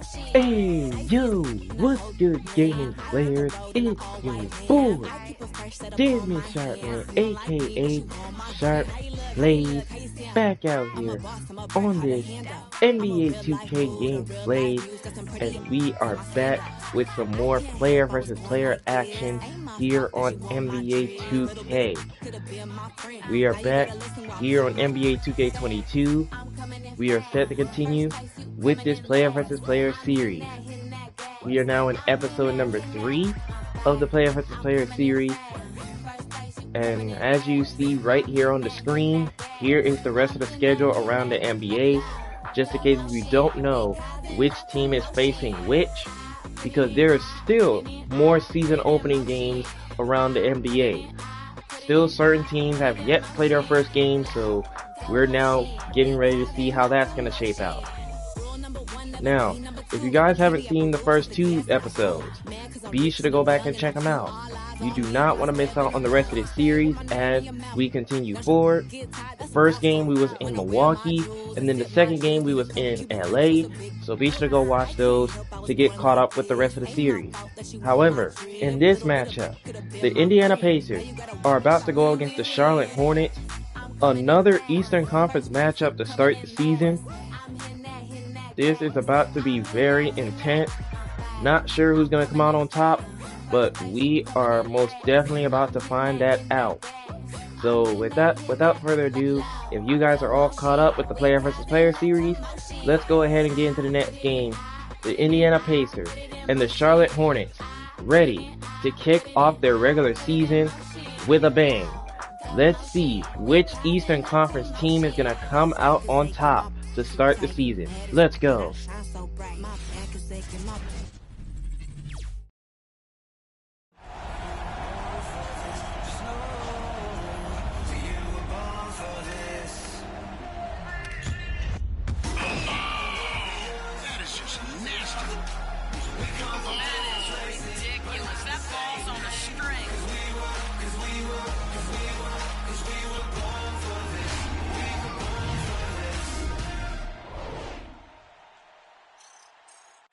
Hey, yo, what's good, gaming players? It's your boy, Disney Sharpman, aka Sharp Plays, back out here on this NBA 2K gameplay, and we are back with some more player versus player action here on NBA 2K. We are back here on NBA 2K22. We are set to continue with this player versus player series. We are now in episode number 3 of the player versus player series. And as you see right here on the screen, here is the rest of the schedule around the NBA. Just in case you don't know which team is facing which, because there are still more season opening games around the NBA. Still certain teams have yet to play their first game, so we're now getting ready to see how that's going to shape out. Now, if you guys haven't seen the first 2 episodes, be sure to go back and check them out. You do not want to miss out on the rest of this series as we continue forward. The first game we was in Milwaukee, and then the second game we was in LA, so be sure to go watch those to get caught up with the rest of the series. However, in this matchup, the Indiana Pacers are about to go against the Charlotte Hornets, another Eastern Conference matchup to start the season. This is about to be very intense. Not sure who's going to come out on top, but we are most definitely about to find that out. So without further ado, if you guys are all caught up with the player versus player series, let's go ahead and get into the next game. The Indiana Pacers and the Charlotte Hornets ready to kick off their regular season with a bang. Let's see which Eastern Conference team is going to come out on top to start the season. Let's go.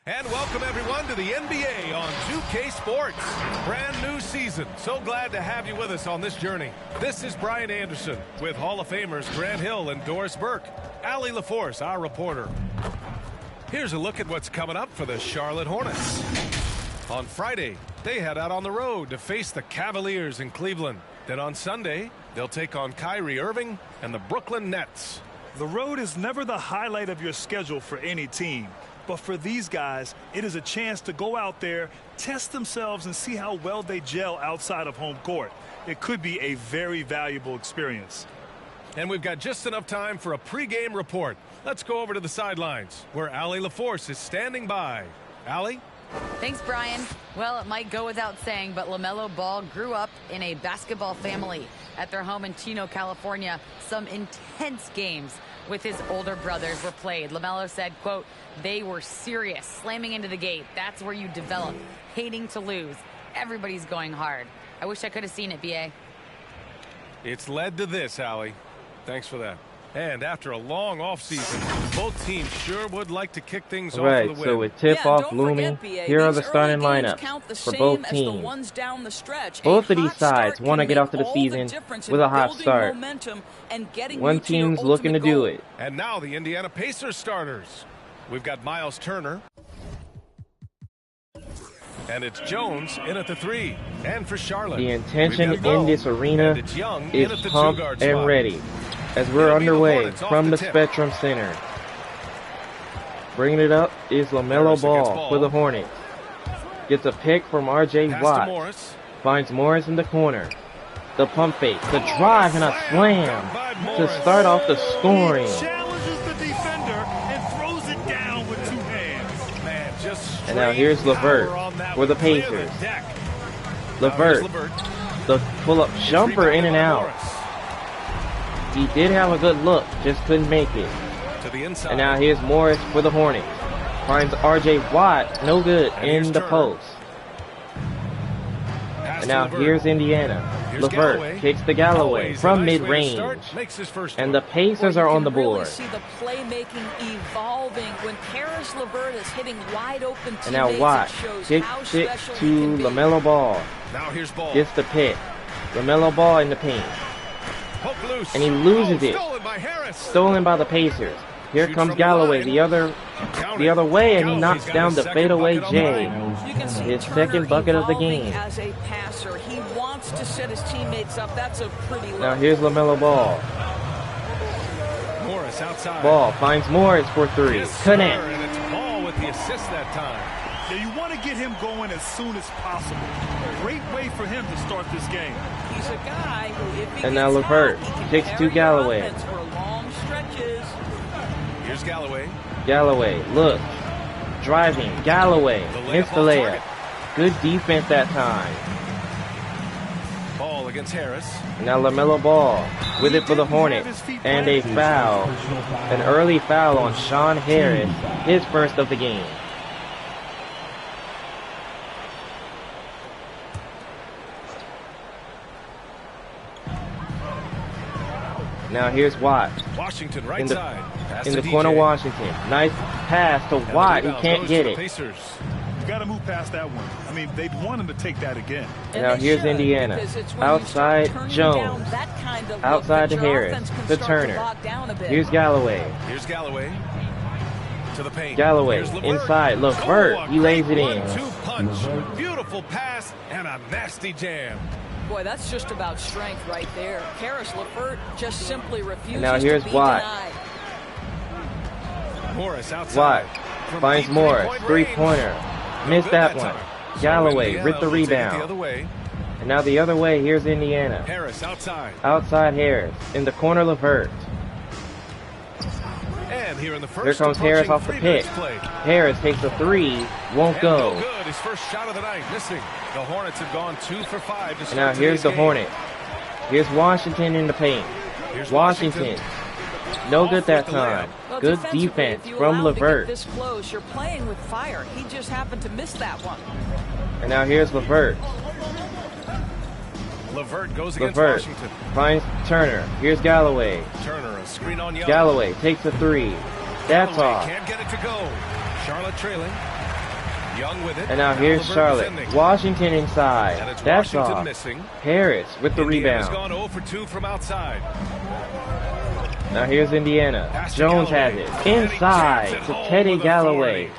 And welcome everyone to the NBA on 2K Sports. Brand new season. So glad to have you with us on this journey. This is Brian Anderson with Hall of Famers Grant Hill and Doris Burke. Allie LaForce, our reporter. Here's a look at what's coming up for the Charlotte Hornets. On Friday, they head out on the road to face the Cavaliers in Cleveland. Then on Sunday, they'll take on Kyrie Irving and the Brooklyn Nets. The road is never the highlight of your schedule for any team. But for these guys, it is a chance to go out there, test themselves, and see how well they gel outside of home court. It could be a very valuable experience. And we've got just enough time for a pregame report. Let's go over to the sidelines, where Allie LaForce is standing by. Allie? Thanks, Brian. Well, it might go without saying, but LaMelo Ball grew up in a basketball family. At their home in Chino, California, some intense games with his older brothers were played. LaMelo said, quote, "They were serious, slamming into the gate. That's where you develop, hating to lose. Everybody's going hard." I wish I could have seen it, B.A. It's led to this, Allie. Thanks for that. And after a long offseason, both teams sure would like to kick things off with a win. So with tip-off looming, here are the starting lineups for both teams. Both of these sides want to get off to the season with a hot start. One team's looking to do it. And now the Indiana Pacers starters. We've got Miles Turner. And it's Jones in at the 3. And for Charlotte, the intention in this arena is pumped and ready as we're underway from the Spectrum Center. Bringing it up is LaMelo Ball for the Hornets. Gets a pick from R.J. Watt. Finds Morris in the corner. The pump fake, the drive, and a slam to start off the scoring. Challenges the defender and throws it down with 2 hands. Man, just and now here's LeVert for the Pacers. LeVert, the pull-up jumper in and out. He did have a good look, just couldn't make it. And now here's Morris for the Hornets. Finds R.J. Watt, no good, in the post. And now here's Indiana. LeVert kicks to Galloway from mid-range. And the Pacers are on the board. Really see the playmaking evolving when Karis LeVert is hitting wide open teammates. And now Watt kicks it to LaMelo Ball. Now here's Ball. Gets the pick. LaMelo Ball in the paint. And he loses it. Stolen by the Pacers. Here comes Galloway the other way, and he knocks down the fadeaway J. His second bucket of the game. As a passer, he wants to set his teammates up. That's a pretty low. Now here's LaMelo Ball. Morris outside. Ball finds Morris for three. Connect. And it's Ball with the assist that time. Yeah, you want to get him going as soon as possible. Great way for him to start this game. He's a guy who, if he And now gets LeVert hot, he can kicks to carry Galloway. offense for long stretches. Here's Galloway. Galloway, look. Driving. Galloway hits the layup. Good defense that time. Ball against Harris. And now LaMelo Ball with it for the Hornets. And a foul. An early foul on Sean Harris. His first of the game. Now here's Watt. Washington right In the- side. Pass In to the corner, DJ. Washington. Nice pass to And the Watt. He rebound can't goes get to the it. Pacers. You got to move past that one. I mean, they'd want him to take that again. And Now they here's should, Indiana. because it's when you Outside start turning Jones. down that kind of look Outside that to your Harris. offense can To start Turner. bog down a bit. Here's Galloway. Here's Galloway. To the paint. Galloway Here's LeVert. inside. LeVert. Oh, a He lays it great in. 1-2 punch. Beautiful pass and a nasty jam. Boy, that's just about strength right there. Karis LeVert just simply refuses now here's to be Watt. denied. Morris Watt outside. From finds deep Morris. three-point Three-pointer. range. Missed Good that one. time. So Galloway Indiana with the will take it the rebound. other way. And now the other way. Here's Indiana. Harris outside. Outside Harris. In the corner, LeVert. And here in the first, Here comes Harris approaching off the 3 pick. minutes played. Harris takes a three. Won't And go. no good. His first shot of the night, missing. The Hornets have gone 2 for 5 to And now start here's the today's game. Hornets. Here's Washington in the paint. Here's Washington. No good that time. Well, Good defensively, defense if you from allow him to get LeVert. this close, you're playing with fire. He just happened to miss that one. And now here's LeVert. LeVert goes against LeVert Washington. finds Turner. Here's Galloway. Turner, a screen on Young. Galloway takes a three. That's Galloway off. can't get it to go. Charlotte trailing. Young with it. And now here's LeVert Charlotte. defending. Washington And inside. it's That's Washington off. missing. Harris with the Indiana's rebound. gone 0 for 2 from outside. Now here's Indiana. Pass to Jones has Galloway. it. And he Inside jams it to home Teddy with Galloway.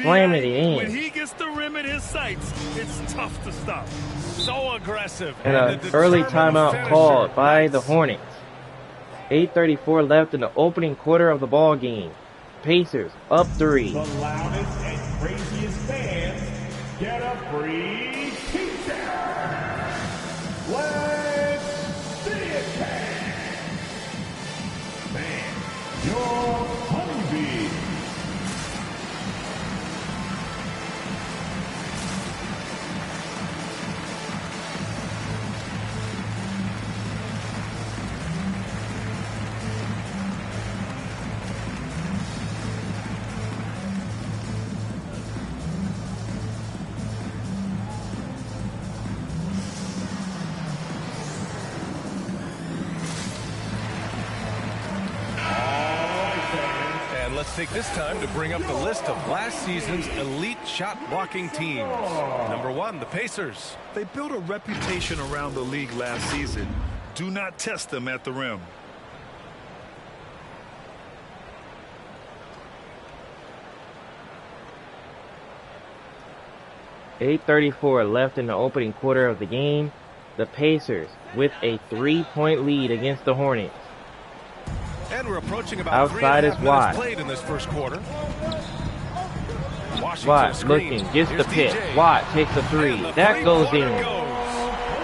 Slamming it in. When he gets the rim in his sights, it's tough to stop. So aggressive. And an the early determined timeout finisher. called by the Hornets. 8:34 left in the opening quarter of the ball game. Pacers up 3. The loudest and craziest fans get a free t-shirt. Let's see it, man. Your honeybee. And let's take this time to bring up the list of last season's elite shot blocking teams. Number 1, the Pacers. They built a reputation around the league last season. Do not test them at the rim. .834 left in the opening quarter of the game. The Pacers with a 3-point lead against the Hornets. And we're approaching about Outside 3.5 is minutes Watt. played in this first quarter. Washington Watt screens. looking, gets the Here's pick. DJ. Watt takes a three. And the That goes three-pointer in. goes.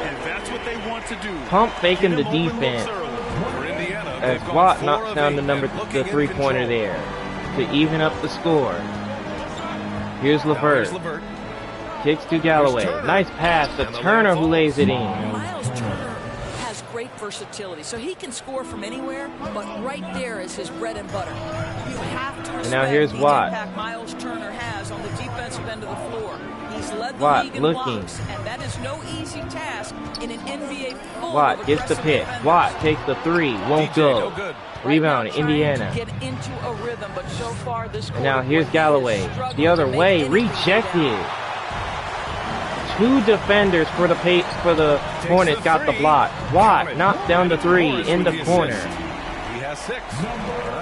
And that's what they want to do. Pump faking the Get him open defense looks early. For Indiana, as they've gone Watt 4 knocks of down 8 the and looking the in three-pointer control. there to even up the score. Here's Now here's LeVert. LeVert. Kicks to Galloway. Turner. Nice pass to And the Turner, layup who lays it in. Miles Turner has great versatility, so he can score from anywhere, but right there is his bread and butter. You have to respect now here's the Watt. impact Miles Turner has on the defensive end of the floor. He He's led the Watt league in looking. blocks, and that is no easy task in an NBA full Watt of gets the aggressive pick. defenders. Watt takes the three. Won't DJ, go. no good. Rebound, Right now, Indiana. trying to get into a rhythm, but so far this And now quarter, here's he is Galloway. struggling The other to make way. anything go Rejected. down. Two defenders for the Hornets got the block. Watt knocks down the three in the corner. He has 6.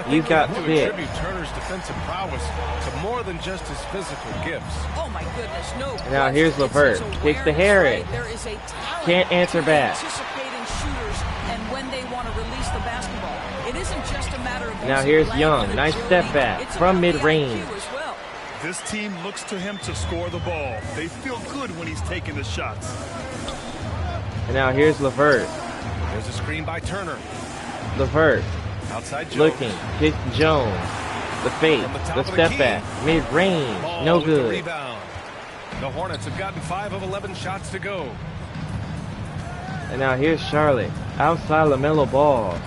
He's got 6. Attribute Turner's defensive prowess to more than just his physical gifts. Oh my goodness, no. And now here's question. LeVert. It's his Kicks to awareness, Harris. right? There is a talent Can't answer to back. anticipating shooters and when they want to release the basketball. It isn't just a matter of Now using here's length Young. and Nice agility. step back It's from about the mid-range. IQ as well. This team looks to him to score the ball. They feel good when he's taking the shots. And now here's LeVert. There's a screen by Turner. LeVert Outside Jones. looking. Kicks Jones. The fake. From the top The of the step key. back. Mid-range. Ball No with the good. rebound. The Hornets have gotten 5 of 11 shots to go. And now here's Charlotte. Outside LaMelo Ball.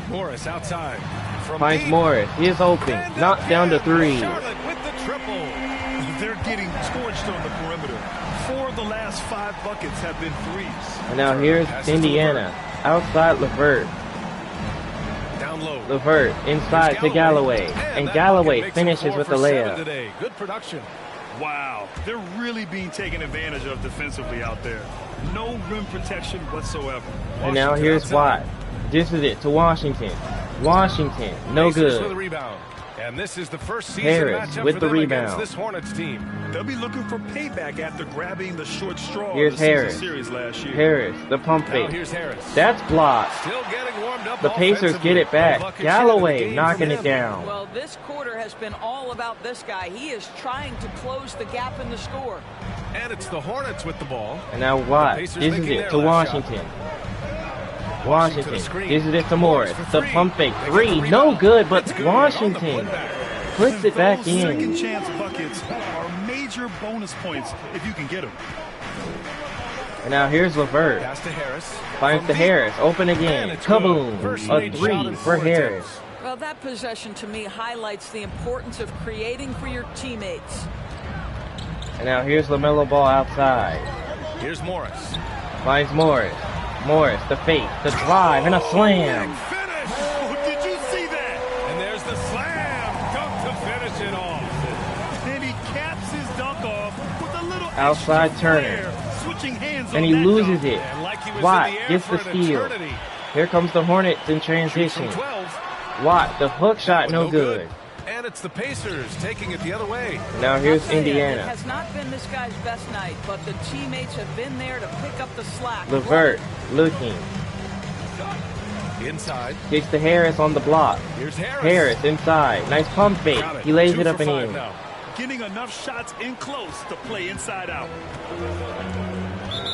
Morris outside. From Finds deep. Morris. He is open. And Knocked down to 3. Charlotte with the triple. They're getting scorched on the perimeter. 4 of the last 5 buckets have been threes. And now here's Passes to Indiana. Outside LeVert. Down low. LeVert inside to Galloway. And that Galloway bucket makes it finishes 4 with for the 7 layup. today. Good production. Wow, they're really being taken advantage of defensively out there. No rim protection whatsoever. And now Washington here's outside. Watt. This is it to Washington. Washington, no Pacers for the good. rebound. And this is the first season Harris matchup with for the them against rebound. this Hornets team. They'll be looking for payback after grabbing the short straw Here's of the season Harris. series last year. Harris, the pump Now fake. here's Harris. That's blocked. Still getting warmed up. The Pacers get it offensively. back. A bucket share of the Galloway game knocking from it him. down. Well, this quarter has been all about this guy. He is trying to close the gap in the score. And it's the Hornets with the ball. And now Watt. Pacers This is making it their to last Washington. to Washington. the screen. This is it to Morris. for The three. pump fake. They get 3. the No rebound. good, but It's good. Washington On the putback. puts it back Those second in. chance buckets are major bonus points if you can get them. And now here's LeVert. Pass to Harris. Finds From to deep. Harris. Open And again. it's good. Kaboom. First A made shot 3 in for 4 Harris. attempts. Well, that possession to me highlights the importance of creating for your teammates. And now here's LaMelo Ball outside. Here's Morris. Finds Morris. Morris, the fake, the drive, and a slam. Big finish. Oh, did you see that? And there's the slam. Dunk to finish it off. And he caps his dunk off with a little Outside extra Turner. flair, switching hands And on he that loses dunk. it. And like he was Watt in the air gets for the an steal. eternity. Here comes the Hornets in Shoots transition. from 12. Watt, the hook shot, no No good. And it's the Pacers taking it the other way. Now here's I'll tell you, It Indiana. has not been this guy's best night, but the teammates have been there to pick up the slack. LeVert looking. Inside. Kicks to Harris on the block. Here's Harris. Harris inside. Nice pump fake. Got He lays 2 it up for and 5 in. now. Getting enough shots in close to play inside out.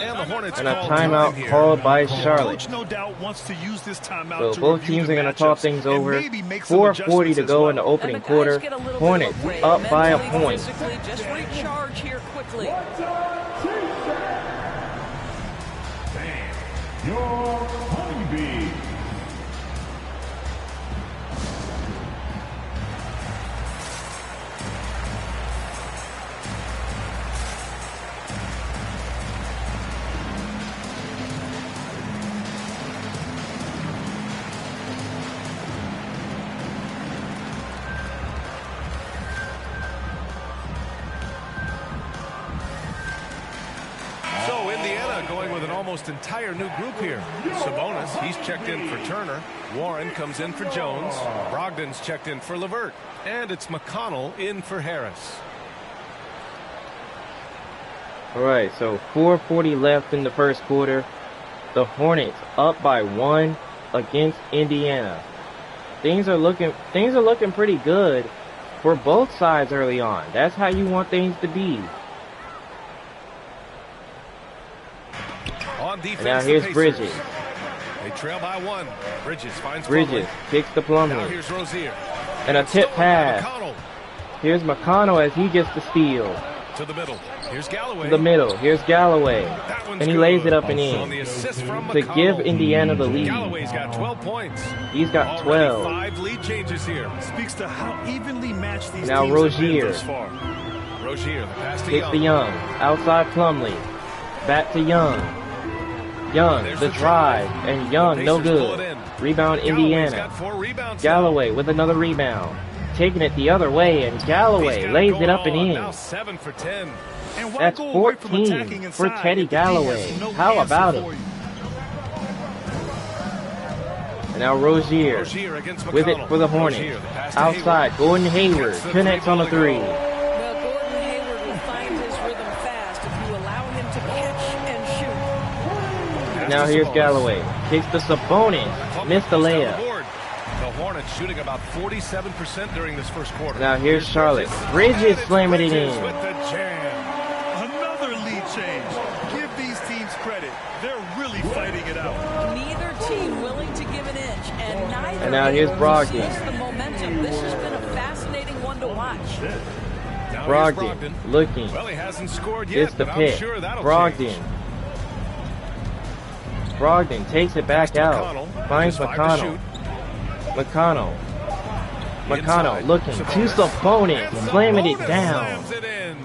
And the Hornets And a call timeout time here. called by Charlotte. Coach no doubt wants to use this timeout So to both review teams the are going to talk matchups things and over. maybe make some 4:40 to adjustments go as in the well. opening And the guys quarter. get a little bit Hornets of a break up by a mentally, point. physically. Just recharge here quickly. Your honeybee. So Indiana going with an almost entire new group here. Sabonis, he's checked in for Turner. Warren comes in for Jones. Brogdon's checked in for LeVert. And it's McConnell in for Harris. All right, so 4:40 left in the first quarter. The Hornets up by 1 against Indiana. Things are looking pretty good for both sides early on. That's how you want things to be. On defense, And now the here's Pacers. Bridges. They trail by 1. Bridges finds Bridges kicks the Plumlee. Now Plumlee. here's Rozier. And a tip Stolen by pass. McConnell. Here's McConnell as he gets the steal. To the middle. Here's Galloway. The middle. Here's Galloway. That one's And he good. lays it up and On the in assist from to McConnell. give Indiana the lead. Galloway's got 12 points. He's got Already 12. 5 lead changes here. Speaks to how evenly matched these Now teams have been Rozier. thus far. Rozier, the pass to Kicks to Young. Outside Plumlee. Back to Young. Young, the drive. And Young, no good. Rebound, Indiana. Galloway with another rebound. Taking it the other way, and Galloway lays it up and in. Now 7 for 10. That's 14 for Teddy Galloway. How about it? And now Rozier with it for the Hornets. Outside, Gordon Hayward connects on a three. Well, Gordon Hayward will find his rhythm fast if you allow him to catch and shoot. Now here's Galloway. Kicks to Sabonis. Missed the layup. The Hornets shooting about 47% during this first quarter. Now here's Charlotte. Bridges slamming it in. With the jam. Another lead change. Give these teams credit. They're really fighting it out. Neither team willing to give an inch, and neither. And now here's Brogdon. The momentum. This has been a fascinating one to watch. Now Brogdon looking. Well, he hasn't scored yet, It's the but pick. I'm sure that'll Brogdon. change. Brogdon takes it back out. McConnell. Finds Just 5 to McConnell. shoot. McConnell looking to Sabonis, slamming it down. Slams it in.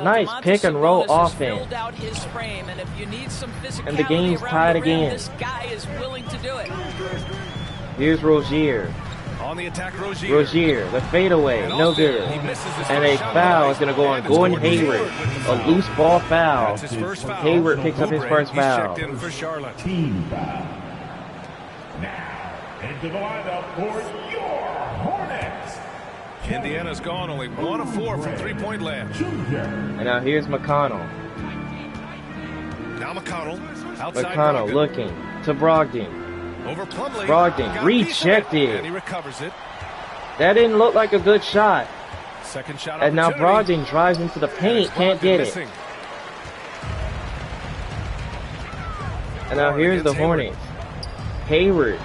Nice pick and roll Sabonis has offense. filled out his frame, and if you need some And the physicality game's around tied the rim, again. This guy is willing to do it. Here's Rozier. On the attack, Rozier. Rozier, the fadeaway, no good. He misses his And first a shot. foul is going to go on Gordon Hayward. A loose ball foul. That's his first foul. Hayward picks up his first He's foul. checked in for Charlotte. Team foul. Now, into the lineup for your Hornets. Indiana's gone only 1 of 4 from three-point land. And now here's McConnell. Now McConnell. Outside McConnell Brogdon. looking to Brogdon. Over Plumlee. Brogdon Got a piece of it, rejected. And he recovers it. That didn't look like a good shot. Second shot And now opportunity. Brogdon drives into the paint, can't Brogdon get it. missing. And now here's the Against Hayward. Hornets. Hayward.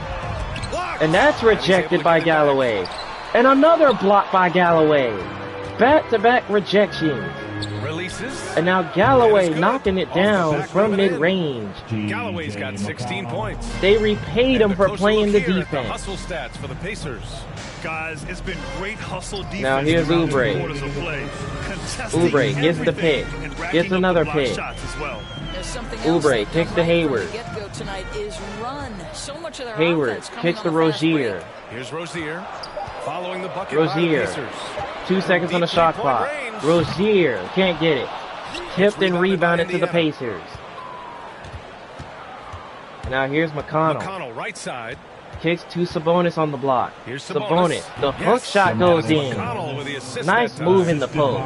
Blocked. And that's And he's able to rejected get by it back. Galloway. And another block by Galloway. Back-to-back rejections. Releases. And now Galloway And it's good. knocking it Off the down back from rim and in. mid-range. Galloway's got 16 points. They repaid And him a for closer playing the look here at defense. hustle stats for the Pacers. Guys, it's been great hustle defense. Now here's throughout the Oubre. quarters of play. Contesting Oubre gets the everything pick. and racking Gets up another the block pick. shots as well. There's something else Oubre they've kicks done to right Hayward. from the get-go tonight is run. So much of their Hayward offense coming kicks on to the fast break. Rozier. Here's Rozier. Following the bucket by the Rozier. Pacers. 2 seconds on the Deep shot three-point clock. range. Rozier can't get it. Tipped and rebounded to the Indiana. Pacers. Now here's McConnell. McConnell right side. Kicks to Sabonis on the block. Here's Sabonis. The Yes. hook shot goes in. McConnell with the assist Nice that move time. in the post.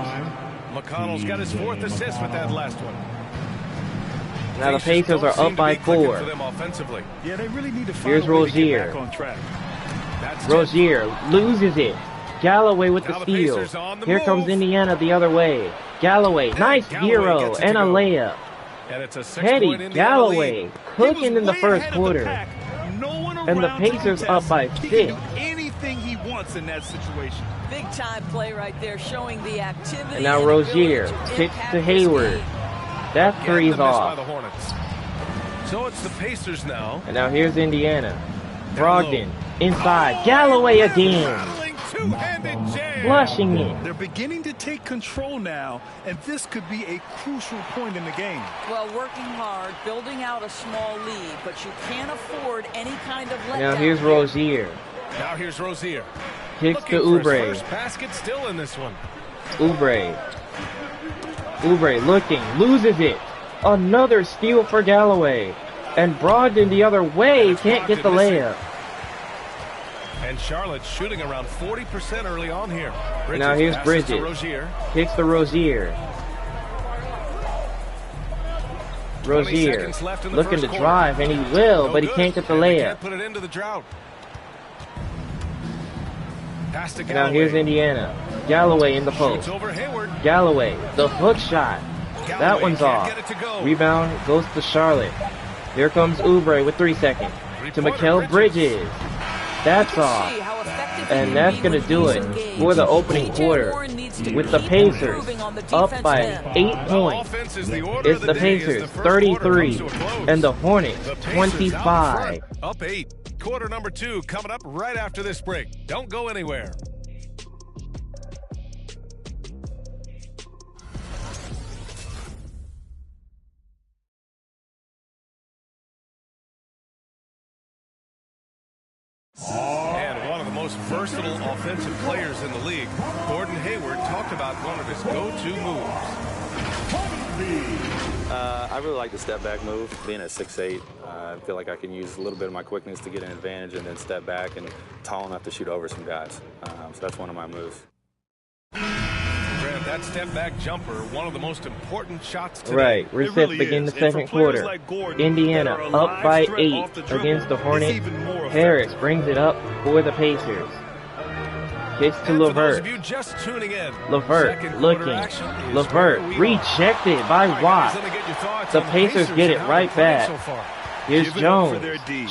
McConnell's got his 4th assist with that last one. Now the Pacers don't are seem up to by be clicking 4. for them offensively. Yeah, they really need to find Here's a way to get Rozier. back on track. That's Rozier loses it. Galloway with Now the the steal. Pacers on the Here comes move. Indiana the other way. Galloway, nice Galloway hero gets it and to a go. layup. And it's a 6-point Teddy Indiana Galloway lead. cooking in the Way first ahead of the quarter. pack. No one And the around to Pacers contest. up by He 6. can do anything he wants in that situation. Big time play right there, showing the activity. And now and Rozier ability to kicks impact to this Hayward. game. That Again, three's the miss by off. the Hornets. So it's the Pacers now. And now here's Indiana. Brogdon inside. Galloway again. Battling two-handed jam. Flushing it. They're beginning to take control now, and this could be a crucial point in the game. Well, working hard, building out a small lead, but you can't afford any kind of letdown. Now here's here. Rozier. Now here's Rozier. Kicks to Looking for his Oubre. first basket still in this one. Oubre. Oubre looking. Loses it. Another steal for Galloway. And Brogdon the other way. it's Can't get the Brogdon missing. layup. And Charlotte's shooting around 40% early on here. Now here's passes to Bridges. Rozier. Kicks to Rozier. 20 Rozier seconds left in the looking first to quarter. drive, and he will, No but he good. can't get the And they layup. can't put it into the drought. Pass to Now Galloway. here's Indiana. Galloway in the Shoots post. over Hayward. Galloway, the hook shot. Galloway That one's can't off. get it to go. Rebound goes to Charlotte. Here comes Oubre with 3 seconds. To Reporter Mikal Bridges. That's See off. how effective And he that's can going be to when do he's it engaged. for the opening T.J. quarter. Warren needs to With the keep Pacers improving on the up defensive by end. 8 Well, points. offense is the order It's of the the day as Pacers the first quarter 33 comes to a close. and the Hornets The Pacers out in 25. front, up 8. Quarter number 2 coming up right after this break. Don't go anywhere. most versatile offensive players in the league, Gordon Hayward talked about one of his go-to moves. I really like the step back move. Being at 6'8", I feel like I can use a little bit of my quickness to get an advantage and then step back and tall enough to shoot over some guys. So that's one of my moves. Grant, that step back jumper, one of the most important shots today. Right, we're set to begin the second quarter. Indiana up by 8 against the Hornets. Harris brings it up for the Pacers. Kicks to LeVert. LeVert looking. LeVert rejected by Watt. The Pacers get it right back. Here's Jones.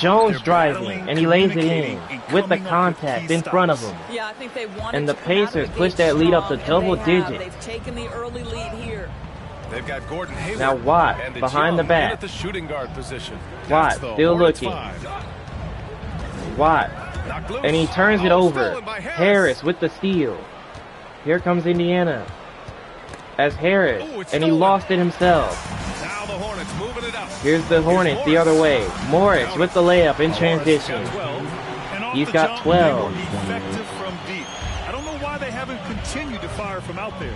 Jones driving, and he lays it in with the contact in front of him. Yeah, I think they wanted and the to come out of Pacers the push gate that lead up to strong, double and they have. digits. They've taken the early lead here. They've got Gordon Hayward. Now Watt and behind the Young back. at the shooting guard position. Watt That's the still Hornets looking. 5. Watt. Knocked loose. And he turns it Oh, over. stolen by Harris with the steal. Here comes Indiana. As Harris. Ooh, it's And he stolen. lost it himself. Now the Hornets moving it up. Here's the Hornets the other way. Morris with the layup in transition. He's got 12. They were effective from deep. I don't know why they haven't continued to fire from out there.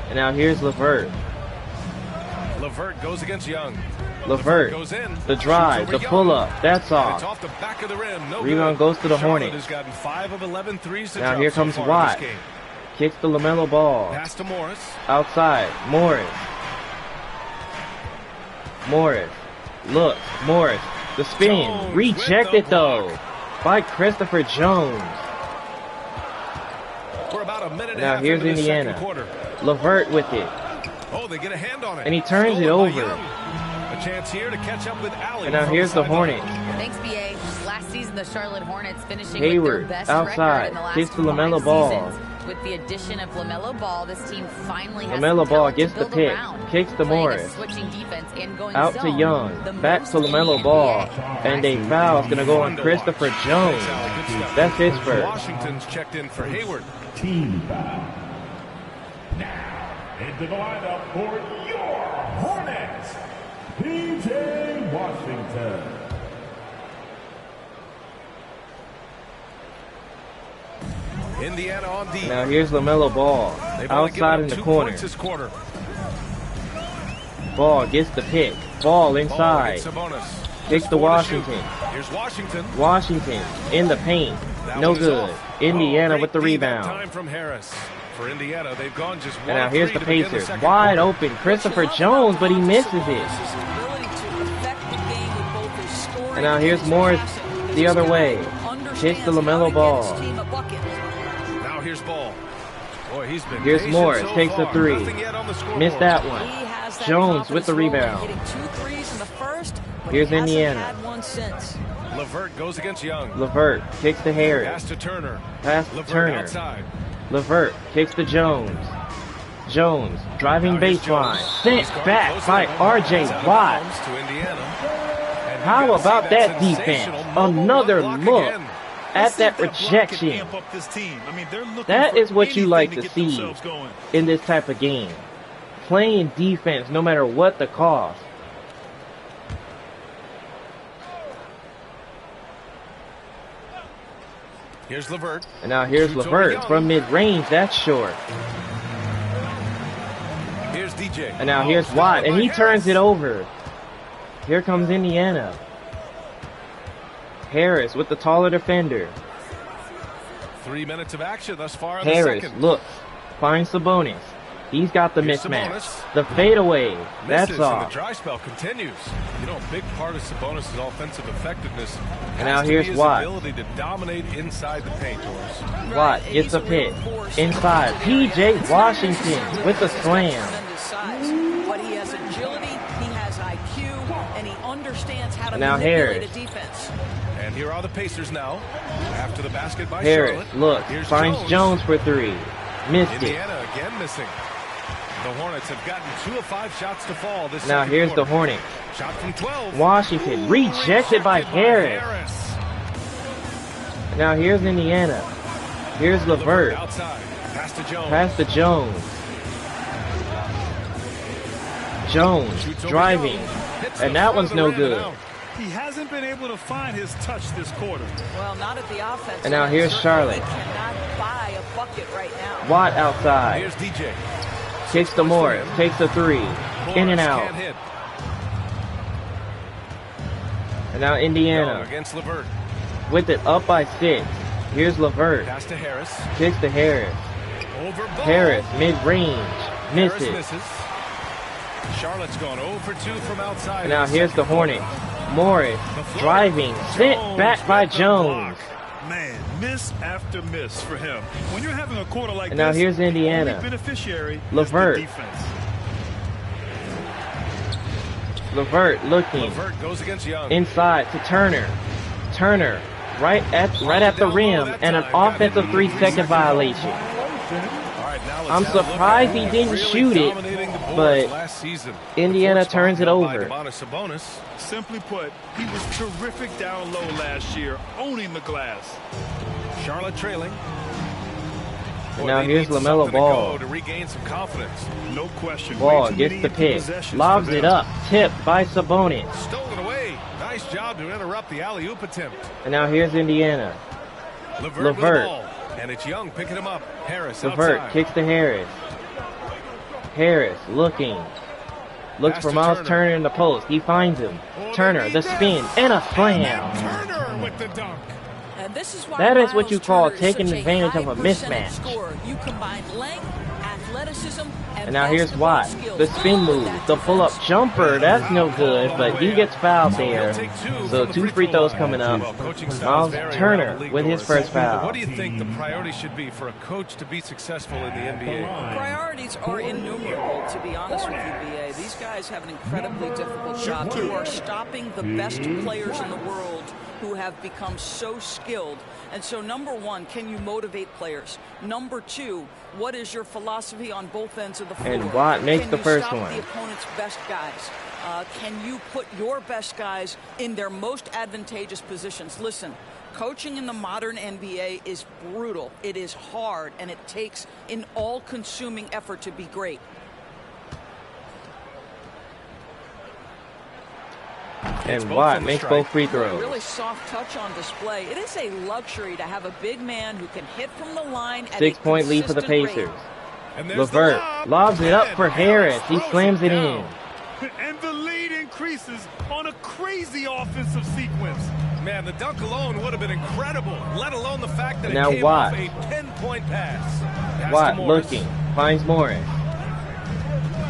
And now here's LeVert. LeVert goes against Young. LeVert. Goes in. The drive, the pull-up. That's It's off. off the back of the rim. No Rebound good. goes to the Charlotte Hornets. has gotten 5 of 11 threes to Now drop here so comes far in Watt. this game. Kicks the LaMelo Ball. Pass to Morris. Outside. Morris. Morris. Look. Morris. The spin. Jones Rejected with the though. block. By Christopher Jones. We're about a minute and Now a half here's into the Indiana. second quarter. LeVert with it. Oh, they get a hand on it. And he turns it Stolen by over. Young. A chance here to catch up with Allen. And now from here's the sideline. Hornets. Thanks, BA. Last season, the Charlotte Hornets finishing Hayward, with their best outside, record in the last kicks to 5 LaMelo Ball. seasons. With the addition of LaMelo Ball, this team finally has LaMelo some Ball talent gets to the build pick, around. kicks to Playing a Morris. switching defense and going Out to zone, Young. the Back most to in the LaMelo Ball. NBA. And a foul's going to go on Christopher Jones. That's his first. Washington's checked in for Hayward. Team foul. Now, into the lineup for your Hornets, PJ Washington. Indiana on D. Now here's LaMelo Ball. They've only given Outside up in the 2 corner. points this quarter. Ball gets the pick. Ball Ball inside. against Sabonis. Kicks to Just 4 Washington. shoot. Here's Washington. Washington in the paint. That No one is good. off. Indiana Great with the D that rebound. time from Harris. For Indiana, they've gone just 1 And now of here's 3 the to begin Pacers. second Wide quarter. open. Christopher Jones, but he misses it. His ability to affect the game with both his scoring And now here's his Morris passing. the other way. Understands Kicks to how LaMelo to Ball. get his team a bucket. Now here's Ball. Boy, he's been Here's patient Morris. so Takes the far. 3. Nothing yet on the scoreboard. Missed that He one. has that Jones with the confidence rolling, rebound. hitting 2 threes in the first, but Here's he hasn't Indiana. had one since. LeVert goes against Young. LeVert kicks to Pass Harris. to Turner. Pass to LeVert Turner. outside. LeVert kicks to Jones. Jones driving Now here's baseline. Jones. Sent He's guarded back close by to the R.J. Out of Watt. bounds to Indiana. And you How gotta see about that sensational defense? mobile Another block look again. at that Let's see if block can rejection. amp up this team. I mean, they're looking That for is what you anything like to to get see themselves going. in this type of game. Playing defense no matter what the cost. Here's LeVert. And now here's Shoots over LeVert Young. from mid-range. That's short. Here's DJ. And now here's Watt. And he turns it over. Here comes Indiana. Harris with the taller defender. 3 minutes of action thus far in the Harris second. looks. Finds Sabonis. He's got the Here's mismatch. Sabonis. The fadeaway. That's Misses, and off. the dry spell continues. You know, a big part of Sabonis' offensive effectiveness And now has to here's be his Watt. ability to dominate inside the paint doors. Watt And gets he's a real pick. force. Inside. P.J. Washington with the He's got slam. tremendous size, but he has agility, he has IQ, and he understands how to And now manipulate Harris. a defense. And here are the Pacers now. After the basket by Harris, Charlotte. look, Here's finds Jones for 3. Missed it. Indiana again missing. The Hornets have gotten 2 of 5 shots to fall this Now second here's the quarter. Hornets. Shot from 12. Washington rejected by Harris. Now here's Indiana. Here's LeVert. Outside. Pass to Jones. Pass to Jones. Jones Shoots over driving. Young. Hits the And that front one's of the no rim good. and out. He hasn't been able to find his touch this quarter. Well, not at the offense. And now here's Charlotte. Cannot buy a bucket right now. Watt outside. Here's DJ. Kicks to Morris. Takes a three. In and out. Can't hit. And now Indiana. Against LeVert. With it up by 6. Here's LeVert. Pass to Harris. Kicks to Harris. Over ball. Harris, mid-range. Harris Misses. misses. Charlotte's gone 0 for 2 from outside. And now here's the Hornets. Morris driving. Sent back by Jones. Man, miss after miss for him. When you're having a quarter like And now this, here's Indiana. the only beneficiary LeVert. is the defense. LeVert looking. LeVert goes against Young. Inside to Turner. Turner right at the rim and an offensive 3-second violation. I'm surprised he didn't shoot it, but Indiana turns it over. Simply put, he was terrific down low last year, owning the glass. Charlotte trailing. And now here's LaMelo Ball. To regain some confidence. No question. Ball gets the pick, lobs it up, tipped by Sabonis. Stolen away. Nice job to interrupt the alley-oop attempt. And now here's Indiana. LeVert. With the ball. And it's Young picking him up. Harris LeVert outside. kicks to Harris. Harris looking. Looks for Miles Turner in the post. He finds him. Turner, the spin, and a slam. Turner with the dunk. And this is why That is what you Miles call Turner is taking such advantage of a high percentage mismatch. scorer. You combine length, athleticism, And now here's basketball Watt. skills. The spin move. The pull-up jumper. That's no good, but he gets fouled there. So 2 free throws coming up. Miles Turner with his first foul. What do you think the priority should be for a coach to be successful in the NBA? Priorities are innumerable, to be honest with you, BA. These guys have an incredibly difficult job. You are stopping the best players in the world who have become so skilled. And so, number one, can you motivate players? Number two, what is your philosophy on both ends of the floor? And Watt makes the first Can you one. stop the opponent's best guys? Can you put your best guys in their most advantageous positions? Listen, coaching in the modern NBA is brutal. It is hard, and it takes an all-consuming effort to be great. And Watt makes both free throws. Really soft touch on display. It is a luxury to have a big man who can hit from the line at 6-point a lead for the consistent Pacers. rate. LeVert lobs it up for Harris. He slams it in. And the lead increases on a crazy offensive sequence. Man, the dunk alone would have been incredible, let alone the fact that Now it came Watt. off a 10-point pass. Pass Watt to Morris. looking. Finds Morris.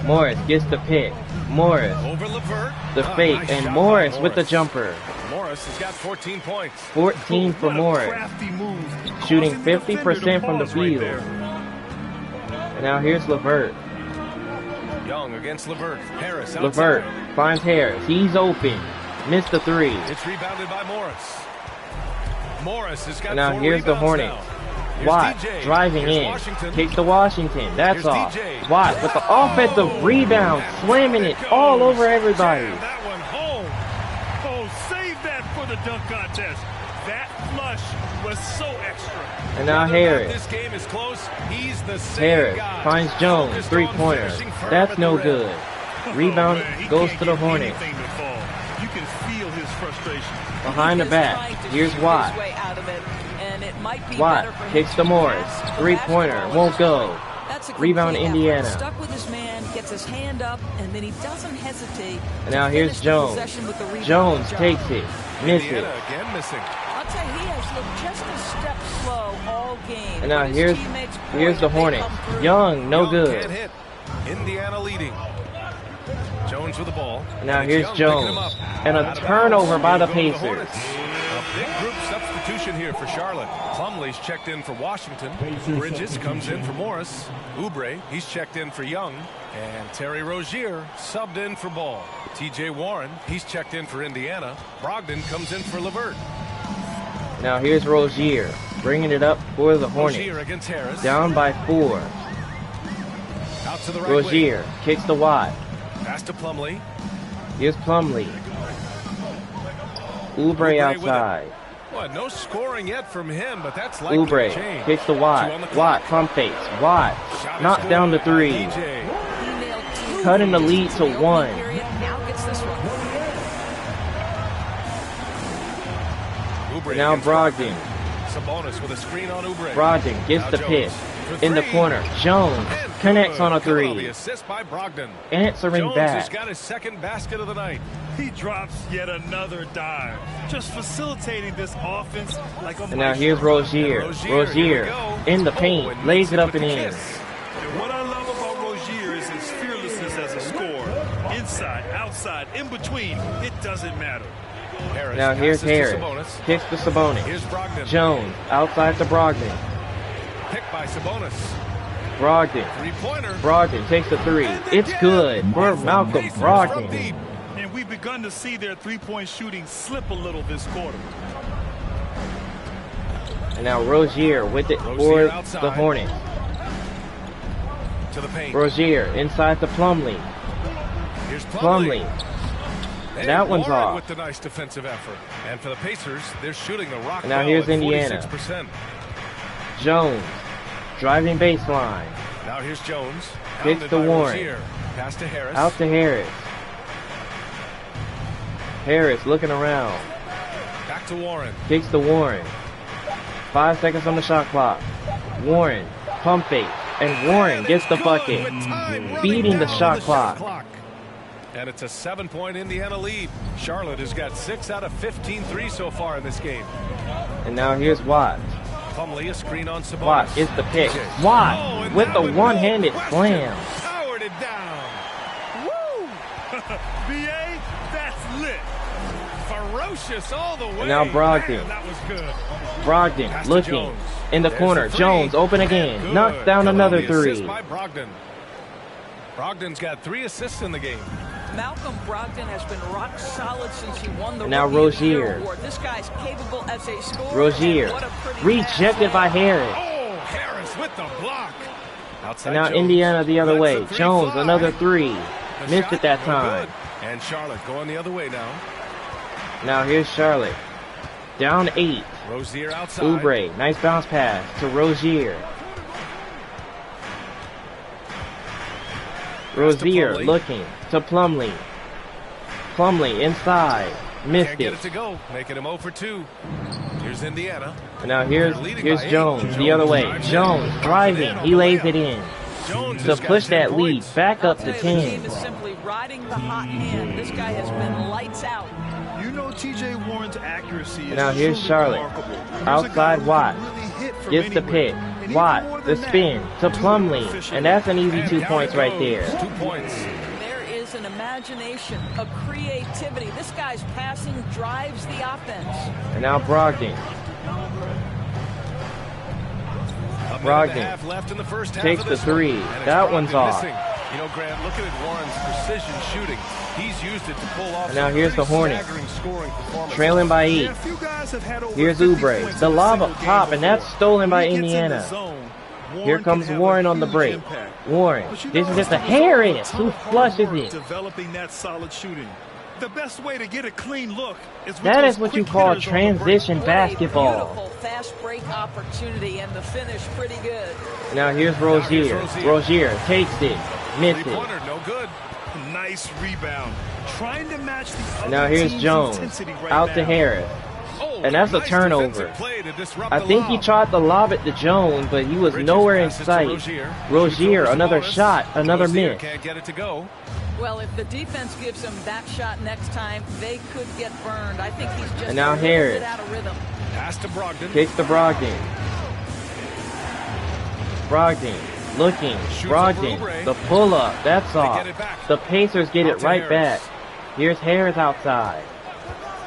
Morris gets the pick. Morris, Over LeVert. the fake, Nice and shot by Morris with the jumper. Morris has got 14 points. 14 for What a Morris. crafty move, Shooting causing the defender 50% to from the pause right field. there. And now here's LeVert. Young against LeVert. Harris outside. LeVert finds Harris. He's open. Missed the 3. It's rebounded by Morris. Morris has got And now 4 here's the rebounds Hornets. now. Here's Watt DJ. driving Here's in. Washington. Kicks to Washington. That's Here's off. DJ. Watt with the offensive rebound. Slamming it all over everybody. Jam that one home. Oh, save that for the dunk contest. That flush was so extra. And now Whether or not Harris. This game is close. He's the same Harris guy. finds Jones. Focused on 3-pointer. finishing firm That's at no the rim. good. Rebound Oh, man, he goes can't to the get Hornets. anything to fall. You can feel his frustration. Behind the He is back. trying to Here's shoot Watt. his way out of it, and it might be Watt better for him kicks to to be Morris. fast. The 3-pointer basketball won't is go. strong. That's a Rebound complete effort. Indiana. Stuck with his man, gets his hand up, and then he doesn't hesitate. And now to here's finish the Jones. possession with the rebound Jones job. takes it. Misses. Indiana again missing. I'll tell you, he has looked just a step slow all game. And now but his here's teammates, boy, the they Hornets. come through. Young, no Young good. can't hit. Indiana leading. Jones with the ball. And now And it's here's Young picking him Jones. up. And a Out of turnover bounds. by the Go to Pacers. Hornets. A big group substitution here for Charlotte. Plumlee's checked in for Washington. Bridges comes in for Morris. Oubre, he's checked in for Young. And Terry Rozier subbed in for Ball. TJ Warren, he's checked in for Indiana. Brogdon comes in for LeVert. Now here's Rozier. Bringing it up for the Rozier Hornets. against Harris. Down by 4. Out to the right Rozier kicks to Watt. wing. Pass to Plumlee. Here's Plumlee. Oubre with it. outside. Well, no scoring yet from him, but that's likely to Oubre change. kicks to Two on Watt. the clock. Watt pump fakes. Watt Shot is knocks good down the by 3. DJ. He nailed 2 Cutting the lead points to in the opening 1. period. Now gets this one. Oubre Now against Brogdon. Sabonis with a screen on Oubre. Brogdon gets Now the Jones pick. for In the three. corner. Jones And connects good. on a Come The 3. assist by Brogdon. Answering Jones has back. got his second basket of the night. He drops yet another dive, just facilitating this offense like a And now here's Rozier. Rozier, here we go. In the Oh, paint. and Lays it makes up with and the in. kiss. And what I love about Rozier is his fearlessness as a scorer. Inside, outside, in between, it doesn't matter. Harris Now here's passes to Harris. Sabonis. Kicks to Sabonis. Here's Brogdon. Jones outside to Brogdon. Picked by Sabonis. Brogdon. Three-pointer. Brogdon takes the 3. It's good for Malcolm Pacers from Brogdon. deep. And we've begun to see their three-point shooting slip a little this quarter. And now Rozier with it Rozier for outside. the Hornets. To the paint. Rozier inside to Plumlee. Here's Plumlee. And That one's Warren off. with the nice defensive effort. And for the Pacers, they're shooting the rock And now well here's at Indiana. 46%. Jones driving baseline. Now here's Jones. Kicks Hounded to by Warren. Rozier. Pass to Harris. Out to Harris. Harris looking around. Back to Warren. Kicks to Warren. 5 seconds on the shot clock. Warren, pump fake, and Warren gets the Good bucket, with time running beating the down shot clock. And it's a 7-point Indiana lead. Charlotte has got 6 out of 15 threes so far in this game. And now here's Watt. Plumlee, a screen on Sabonis. Watt gets the pick. Oh, Watt and with that the one, no one-handed question. slam. Powered it down. Woo! BA, that's lit. Ferocious all the way. And now Brogdon. Man, that was good. Brogdon Pass to looking Jones. in the There's corner. three. Jones open again. Good. Knocks down Come on, another the assist 3. by Brogdon. Brogdon's got 3 assists in the game. Malcolm Brogdon has been rock solid since he won the Now Rookie of the Year Rozier. award. This guy's capable as a scorer. Rozier and what a pretty rejected pass. by Harris. Oh, Harris with the block. Outside And now Jones. Indiana the other That's way. a 3 Jones fly. another 3. The Missed shot, it that no time. good. And Charlotte going the other way now. Now here's Charlotte. Down 8. Rozier outside. Oubre, nice bounce pass to Rozier. Rozier Plumlee. looking to Plumlee. Plumlee inside. Missed Can't get it. it to go. Making him 0 for 2. Here's Indiana. And now here's They're leading by 8. Jones the other way. drives Jones in, driving. on He the lays layup. it in Jones to has got push 10 that lead points. back up I'll to tell you, the 10. team is simply riding the hot hand. This guy has been lights out. You know TJ Warren's accuracy is Now here's truly Charlotte. remarkable. Here's a Outside guy who can Watt. really hit from Gets the anywhere. pick. And even Watt, more the than that, spin to do it Plumlee. efficiently. And that's an easy And 2 down points it right goes. there. 2 points. There is an imagination, a creativity. This guy's passing drives the offense. And now Brogdon. A minute and a Brogdon half left in the first half takes of the this 3. one. And it's That one's Brogdon off. missing. You know, Grant, looking at Warren's precision shooting, he's used it to pull off And now some here's the pretty Hornets. staggering scoring performances. Trailing by Yeah, 8. a few guys have had over Here's 50 Oubre. points The in a lob single up game top, and that's before. stolen by When he gets in Indiana. the zone, Here Warren comes can have Warren a on the huge break. impact. Warren. But you This know, is it's just a the result of Harris a ton who of hard flushes work it. Developing that solid shooting. The best way to get a clean look is with That those is what you quick call hitters on the break. transition What basketball. a beautiful fast break opportunity, and the finish pretty good. Now here's Rozier. Rozier. Rozier takes it. Missed it. Three-pointer, no good. Nice rebound. Trying to match the And other now here's team's Jones. intensity right Out now. to Harris. Oh, And that's a nice turnover. defensive play to disrupt I the think he lob. tried to lob it to Jones, but he was Bridges nowhere in passes to sight. Rozier. Rozier, Shoots over another Sabonis. shot, another Rozier miss. can't get it to go. Well, if the defense gives him that shot next time, they could get burned. I think he's just And now a little Harris. bit out of rhythm. Pass to Brogdon. Kicks to Brogdon. Brogdon looking. Shoots over Brogdon. Oubre. The pull up. That's They off. get it back. The Pacers get Out it to right Harris. back. Here's Harris outside.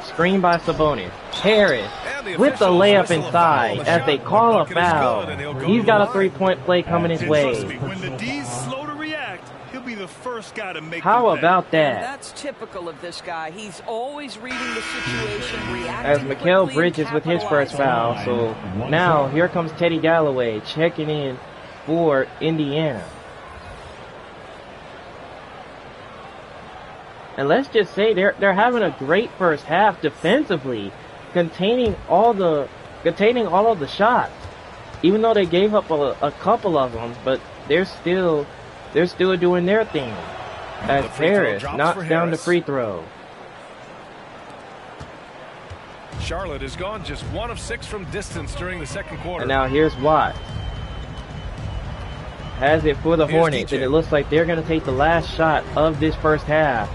Screen by Sabonis. Harris And the with the officials layup whistle a inside foul. The as shot they call a bucket is foul. good, and he'll go He's to got the a line. 3-point play coming his And trust me, way. when the D's slow to react, he'll be the first guy to make How the bet. about And that? that's typical of this guy. He's always reading the situation, reacting As Mikal quickly, Bridges and with his first capitalizing. foul. So now here comes Teddy Galloway checking in for Indiana. And let's just say they're having a great first half defensively, containing all of the shots. Even though they gave up a couple of them, but they're still doing their thing. As The free throw Harris drops knocks for down the Harris. free throw. Charlotte has gone just 1 of 6 from distance during the second quarter. And now here's Watt. Has it for the Hornets, and it looks like they're going to take the last shot of this first half,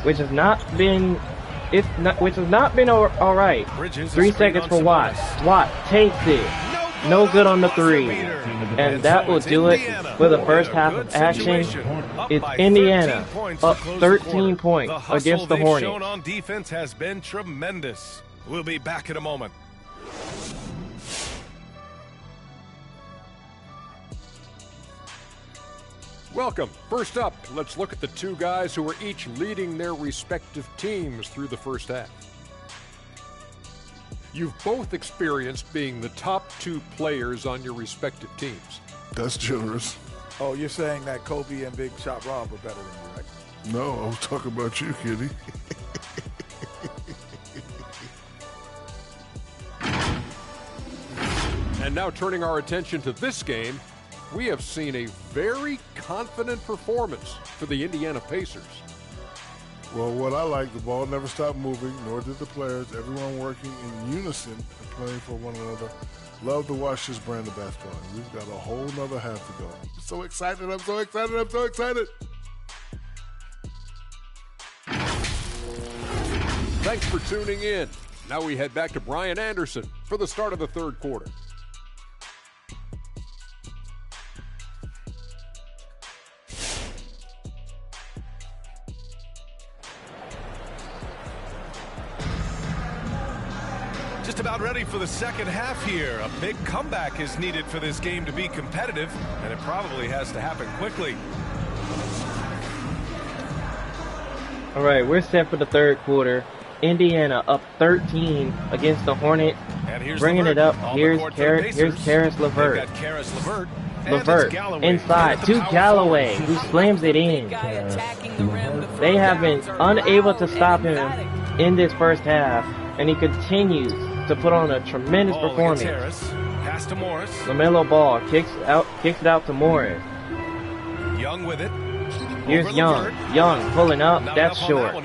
which has not been all right. 3 seconds for Watt. Watt takes it. No good on the 3. And that will do it for the first half of action. It's Indiana up 13 points against the Hornets. Shown on defense has been tremendous. We'll be back in a moment. Welcome. First up, let's look at the two guys who are each leading their respective teams through the first half. You've both experienced being the top 2 players on your respective teams. That's generous. Oh, you're saying that Kobe and Big Shot Rob are better than you, right? No, I was talking about you, Kitty. And now turning our attention to this game, we have seen a very confident performance for the Indiana Pacers. Well, what I like, the ball never stopped moving, nor did the players. Everyone working in unison and playing for one another. Love to watch this brand of basketball. We've got a whole nother half to go. I'm so excited, I'm so excited, I'm so excited. Thanks for tuning in. Now we head back to Brian Anderson for the start of the third quarter. Just about ready for the second half here. A big comeback is needed for this game to be competitive, and it probably has to happen quickly. All right, we're set for the third quarter. Indiana up 13 against the Hornets. Bringing it up, here's Karis LeVert. LeVert inside to Galloway, who slams it in. They have been unable to stop him in this first half, and he continues to put on a tremendous performance. Pass to Morris. LaMelo Ball kicks it out to Morris. Young with it. Here's Young. Young pulling up. That's short.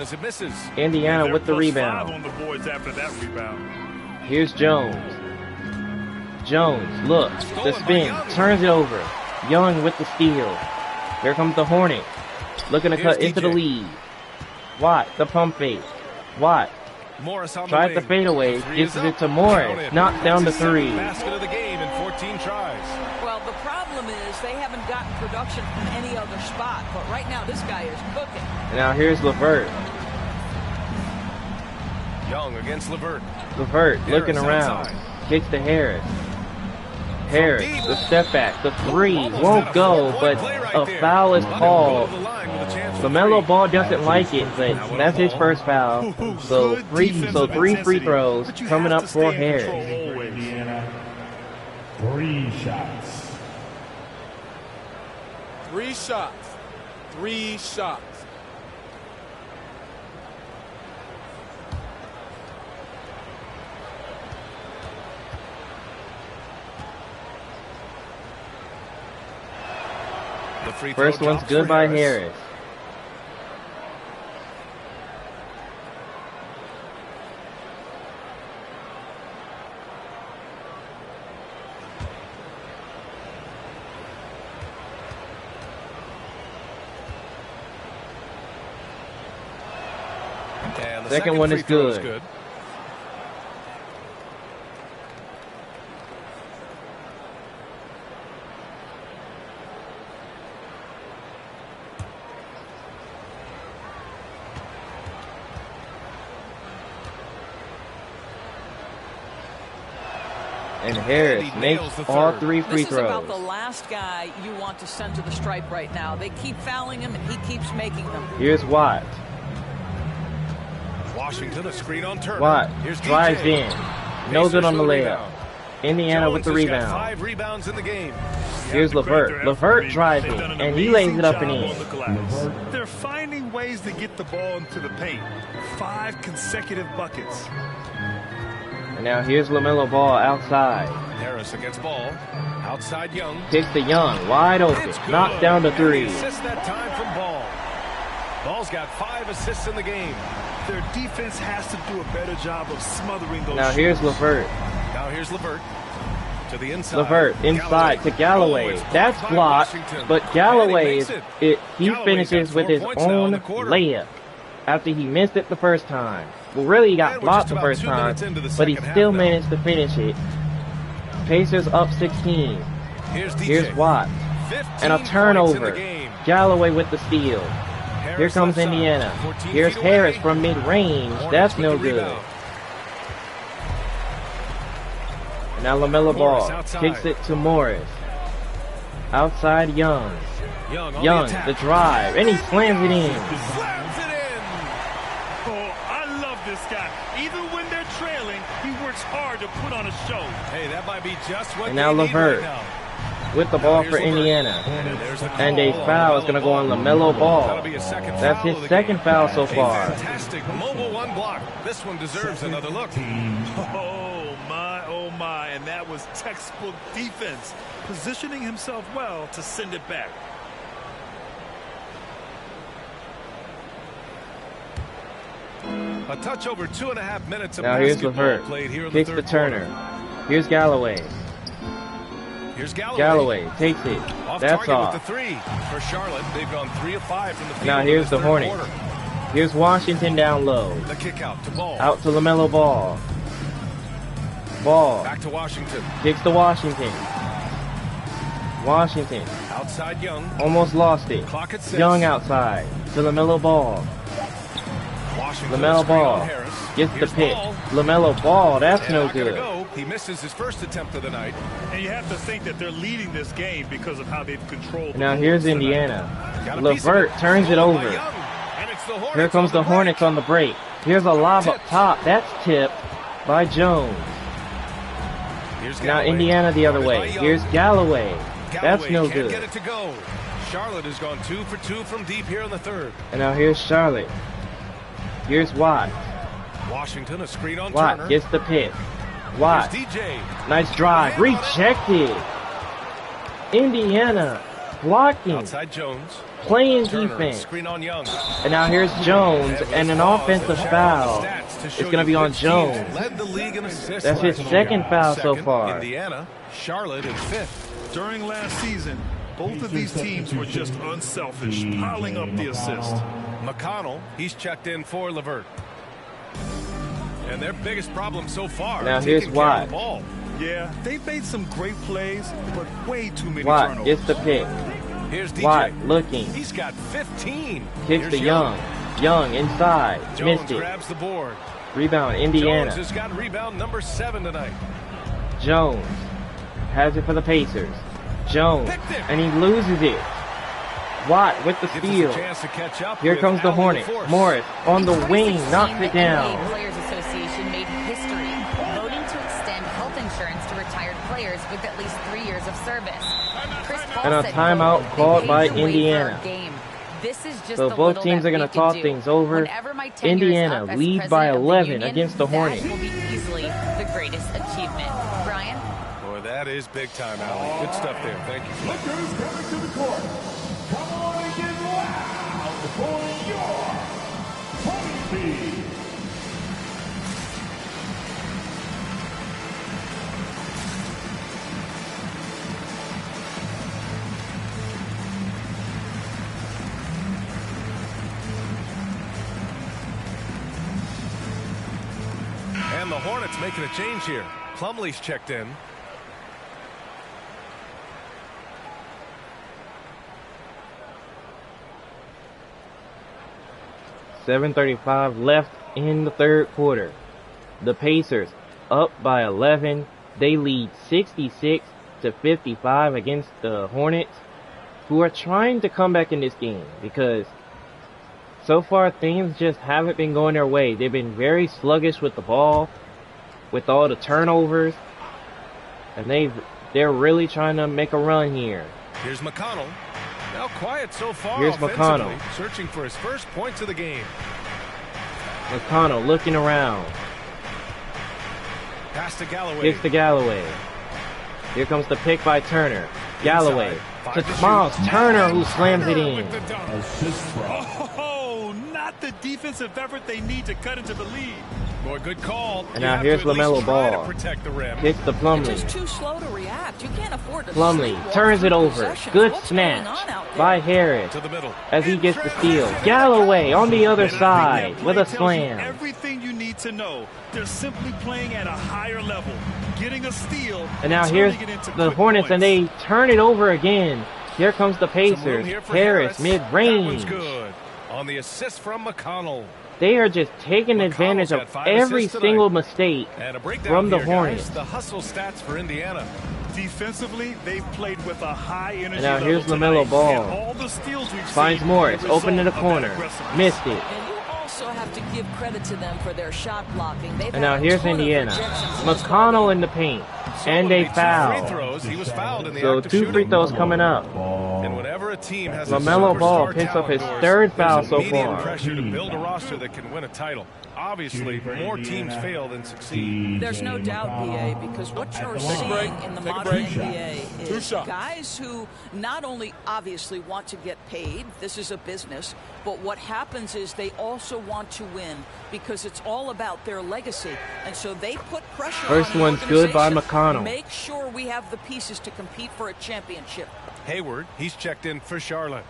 Indiana with the rebound. On the boards after that rebound. Here's Jones. Jones, look, the spin, turns it over. Young with the steal. Here comes the Hornets. Looking to cut into the lead. Watt, the pump fake. Watt tries to fade away, gives it to Morris. Knocks down the 3. Basket of the game in 14 tries. Well, the problem is they haven't gotten production from any other spot, but right now this guy is cooking. And now here's LeVert. Young against LeVert. LeVert looking around. Kicks to Harris. Harris, the step back, the 3 won't go, but a foul is called. LaMelo Ball doesn't like it, but that's his first foul. So 3 free throws coming up for Harris. Indiana, 3 shots. 3 shots. 3 shots. First one's good by Harris. And the second one is good. And Harris makes all 3 free This is throws. about the last guy you want to send to the stripe right now. They keep fouling him, and he keeps making them. Here's Watt. Washington, a screen on Turner. Watt Here's drives DJ. in. No good on the layup. Indiana Jones with the has got rebound. 5 rebounds in the game. Here's LeVert. LeVert drives in, and he lays it up and in. They're finding ways to get the ball into the paint. 5 consecutive buckets. And now here's LaMelo Ball outside. Harris against Ball. Outside Young. Kicks to Young. Wide open. Knocks down the 3. Assist that time from Ball. Ball's got 5 assists in the game. Their defense has to do a better job of smothering those Now shooters. here's LeVert. Now here's LeVert to the inside. LeVert inside to Galloway. That's blocked, but Galloway he finishes with his own layup after he missed it the first time. Well, really, he got blocked the first time, but he still managed to finish it. Pacers up 16. Here's Watt. And a turnover. Galloway with the steal. Here comes Indiana. Here's Harris from mid-range. That's no good. And now LaMelo Ball kicks it to Morris. Outside Young. Young, the drive. And he slams it in. This guy, even when they're trailing, he works hard to put on a show. Hey, that might be just what. And now LeVert with the ball for Indiana, and a foul is going to go on LaMelo Ball. That's his second foul so far. Fantastic mobile one block. This one deserves another look. Oh my, and that was textbook defense, positioning himself well to send it back. A touch over 2.5 minutes of now here's basketball LeVert. played here in Kicks the to third Turner. quarter. Here's Galloway. Here's Galloway takes it. That's off. With the three for Charlotte. They've gone 3 of 5 from the field. Now here's the Hornets. Quarter. Here's Washington down low. The kick out to Ball. Out to LaMelo Ball. Ball. Back to Washington. Kicks to Washington. Washington. Outside Young. Almost lost it. Clock at 6. Young outside to LaMelo Ball. LaMelo Ball gets the pick. LaMelo Ball, that's no good. He misses his first attempt of the night. And you have to think that they're leading this game because of how they've controlled. Now here's Indiana. LeVert turns it over. Here comes the Hornets on the break. Here's a lob up top. That's tipped by Jones. Now Indiana the other way. Here's Galloway. That's no good. Get it to go. Charlotte has gone 2 for 2 from deep here in the third. And now here's Charlotte. Here's Watt. Washington, a screen on Watt Turner. gets the pick. Watt. DJ. Nice drive. Rejected. Indiana blocking. Outside Jones. Playing Turner, defense. Screen on Young. And now here's Jones and an offensive foul. It's going to be on Jones. Led the league in assists. That's his second foul so far. Indiana, Charlotte in 5th. During last season, both of these teams were just unselfish, piling up the assist. McConnell, he's checked in for LeVert. And their biggest problem so far now is here's taking care of Watt. the ball. Yeah, they've made some great plays, but way too many Watt turnovers. gets the pick. Here's DJ. Watt looking. He's got 15. Kicks to Young. Young inside. Jones Missed it. grabs the board. Rebound Indiana. Jones has got rebound number 7 tonight. Jones has it for the Pacers. Jones, and he loses it. Watt with the steal. Here comes the Hornet. Morris on the wing, knocks it down. The Players Association made history, voting to extend health insurance to retired players with at least 3 years of service. Chris Paul And a said, timeout called by "They paved the way for Indiana. our game. This is just So the both little teams that are going we to could talk do. things over. Whenever my tenure is Indiana up as leads by president of the 11 union, against the Hornets. That will be easily the greatest achievement. Brian? Boy, that is big time, Allie. Good stuff there. Thank you. Lookers coming to the court. Come on and get loud for your Tony. And the Hornets making a change here. Plumlee's checked in. .735 left in the third quarter. The Pacers up by 11. They lead 66-55 against the Hornets, who are trying to come back in this game because so far things just haven't been going their way. They've been very sluggish with the ball, with all the turnovers, and they're really trying to make a run here. Here's McConnell. Now quiet so far. Here's McConnell. Searching for his first points of the game. McConnell looking around. Pass to Galloway. Kicks to Galloway. Here comes the pick by Turner. Galloway to Miles Turner, who slams it in. Oh, still not the defensive effort they need to cut into the lead. Boy, good call. And now here's LaMelo Ball. Protect the rim. Kicks the Plumlee. Just too slow to react. You can't afford to Plumlee sleepwalk turns it through over. possessions. Good What's going on snatch out there? by Harris To the middle. as he gets the steal. Galloway on the other And I think side that with play a tells you slam. everything you need to know. They're simply playing at a higher level, getting a steal. And now here's turning it into the quick Hornets, and points. they turn it over again. Here comes the Some room Pacers. here for Harris, That one's mid-range. good. On the assist from McConnell. They are just taking McConnell's advantage got of 5 every assists single tonight. mistake And a breakdown from the here, Hornets. guys. The hustle stats for Indiana. Defensively, they've played with a high energy And now level here's tonight. LaMelo Ball. And all the steals we've Finds seen Morris, are the open in the result of that corner. aggressiveness. Missed it. And you also have to give credit to them for their shot blocking. They've And now had a here's ton of Indiana. rejections in this McConnell in the paint. And It'll a be 2 foul. free throws. He was fouled in the So act of 2 free shooting. throws coming up. And whenever a team has a LaMelo Ball superstar picks up his talent, third foul there's so immediate far. pressure to build a roster that can win a title. Obviously, more teams fail than succeed. There's no doubt, BA, because what you're seeing in the modern NBA is guys who not only obviously want to get paid, this is a business, but what happens is they also want to win because it's all about their legacy. And so they put pressure First on the one's good by organization. McConnell. Make sure we have the pieces to compete for a championship. Hayward, he's checked in for Charlotte.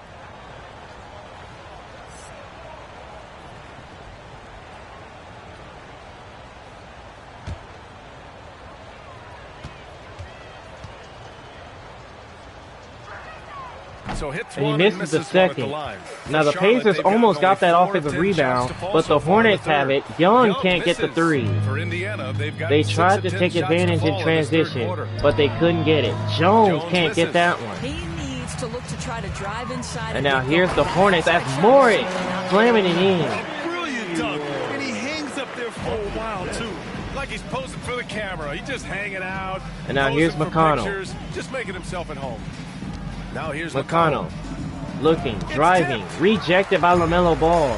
So hits And he one and misses the misses one at second. line. Now the For Charlotte, Pacers they've got almost only got that 4 of offensive 10 rebound, shots to fall but so the far in Hornets third. have it. Young can't get the misses. 3. For Indiana, they've got They 6 tried of to 10 take shots to advantage in fall in this third transition, quarter. but they couldn't get it. Jones can't get misses. that one. He needs to look to try to drive inside. And now here's the Hornets. That's Morris slamming it in. A brilliant dunk, and he hangs up there for a while, too. Like he's posing for the camera. He's just hanging out. And now posing here's for McConnell. pictures, just making himself at home. Now here's McConnell looking, driving, rejected by LaMelo Ball.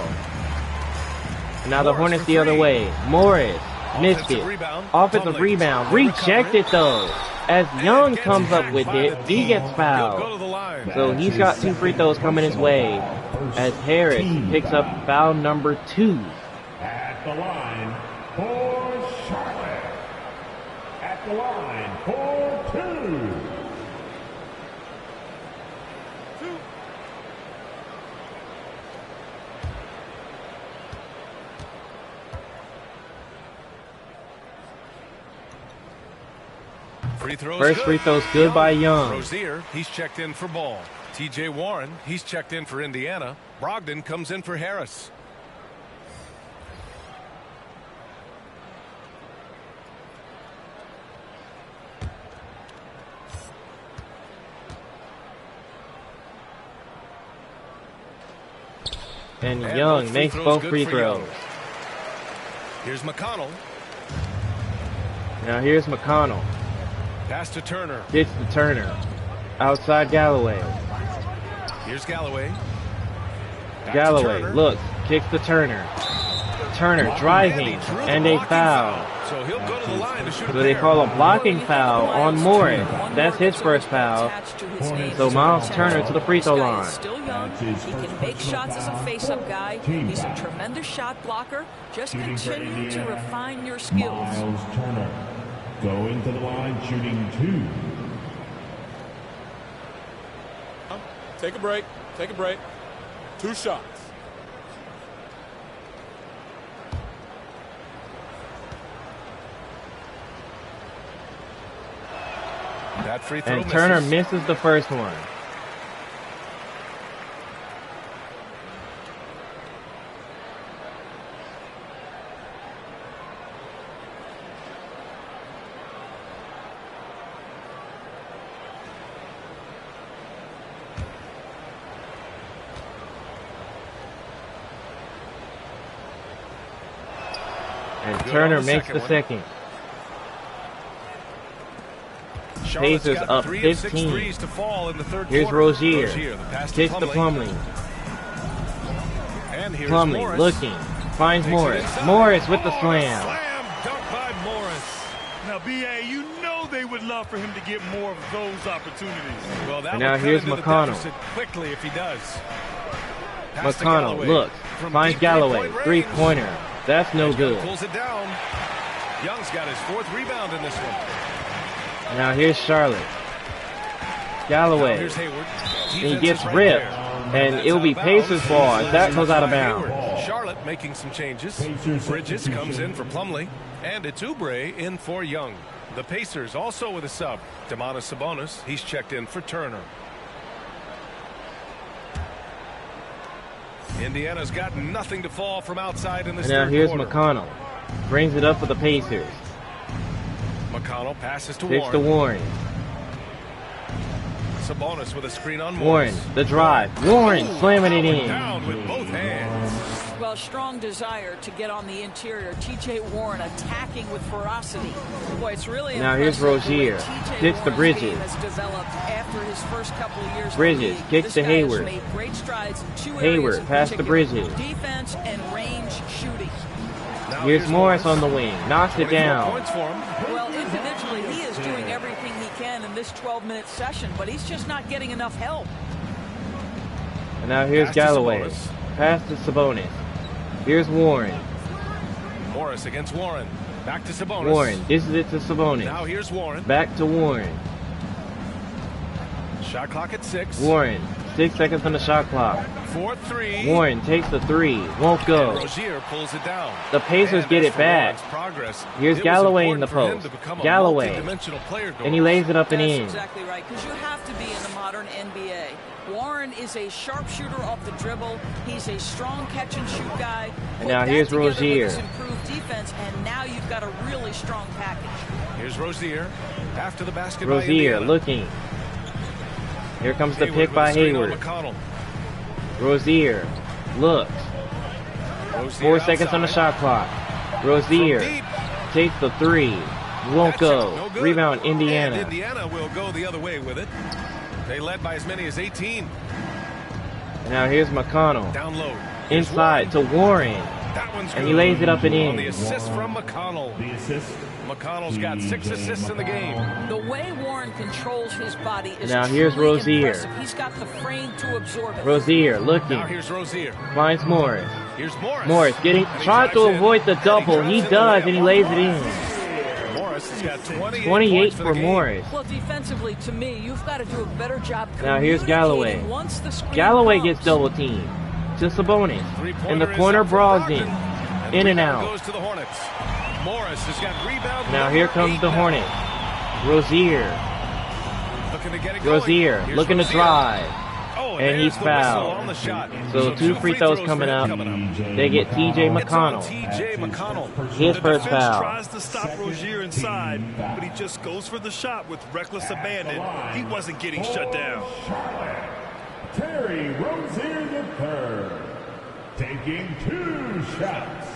And now the Hornets the other way. Morris missed it. Offensive rebound, rejected though. As Young comes up with it, he gets fouled. So he's got 2 free throws coming his way as Harris picks up foul number 2. At the line for Charlotte. At the line for 2. Free throws First good. free throw's good by Young. Rozier, he's checked in for Ball. T.J. Warren, he's checked in for Indiana. Brogdon comes in for Harris. And Young makes both good free for Young. throws. Here's McConnell. Now here's McConnell. Pass to Turner. Gets to Turner. Outside Galloway. Here's Galloway. Back to Galloway Turner. looks, kicks to Turner. Turner driving, and a foul. So he'll go to the line to shoot So they call a blocking foul on Morris. That's his first foul. So Miles Turner to the free throw line. Still young. He can make shots as a face-up guy. He's a tremendous shot blocker. Just continue to refine your skills. Miles Turner going to the line, shooting 2. Take a break. Take a break. 2 shots. That free throw And Turner misses. misses the first one. And Good Turner on the makes the one. second. Charlotte's Pacers got up 3 of 6 15. threes to fall in the third Here's quarter. Rozier. The pass to Kicks to Plumlee. Plumlee. And here's Plumlee Morris. looking. Finds Takes it Morris. inside. Morris with the Oh, slam. Slam dunk by Morris. Now, B.A., you know they would love for him to get more of those opportunities. Well, that And now would cut here's into the McConnell. deficit quickly if he does. McConnell looks, finds Galloway, three-pointer. That's no good. Pulls it down. Young's got his 4th rebound in this one. Now here's Charlotte. Galloway. Here's Hayward. He gets ripped, and it'll be Pacers ball as that goes out of bounds. Charlotte making some changes. Bridges comes in for Plumlee, and it's Oubre in for Young. The Pacers also with a sub. Domantas Sabonis, he's checked in for Turner. Indiana's got nothing to fall from outside in this and now third here's quarter. McConnell. Brings it up for the Pacers. McConnell passes to Takes Warren. to Warren. Sabonis with a screen on Warren, Morris. the drive. Warren slamming it in. Down with both hands. Well, strong desire to get on the interior. T.J. Warren attacking with ferocity. Boy, it's really now here's Rozier. Kicks to Bridges. Has developed after his first couple of years. Bridges kicks to Hayward. Made great strides in 2 Hayward areas pass to Bridges. Defense and range shooting. Here's Morris on the wing. Knocks it down. Well, individually, he is doing everything he can in this 12-minute session, but he's just not getting enough help. And now here's Galloway. Pass to Sabonis. Here's Warren. Morris against Warren. Back to Sabonis. Warren dishes it to Sabonis. Now here's Warren. Back to Warren. Shot clock at 6. Warren. 6 seconds on the shot clock. 4-3. Warren takes the 3. Won't go. And Rozier pulls it down. The Pacers get it back. Here's Galloway in the post. Galloway. And he lays it up and in. That's exactly right, because you have to be in the modern NBA. Warren is a sharpshooter off the dribble. He's a strong catch-and-shoot guy. And now here's Rozier. Improved defense, and now you've got a really strong package. Here's Rozier after the basket. Rozier looking. Here comes the pick by Hayward. Rozier looks. 4 seconds on the shot clock. Rozier takes the 3. Won't go. Rebound Indiana. And Indiana will go the other way with it. They led by as many as 18. Now here's McConnell. Down low. Inside to Warren. And he lays it up and in. The assist from McConnell. The assist. McConnell's got 6 assists in the game. The way Warren controls his body is now here's Rozier. Impressive. He's got the frame to absorb it. Rozier looking. Now here's Rozier. Finds Morris. Here's Morris. Morris trying to avoid the double. He does, and he lays it in. Morris has got 28 for Morris. Well, defensively, to me, you've got to do a better job. Now here's Galloway. Galloway gets double teamed to Sabonis. In the corner, Brogdon. In and out. Goes to the Hornets. Morris has got rebound. Now here comes the Hornets. Rozier. Rozier looking to drive. And he's fouled. So 2 free throws coming up. They get T.J. McConnell. His first foul. Tries to stop Rozier inside, but he just goes for the shot with reckless abandon. He wasn't getting shut down. Terry Rozier III taking 2 shots.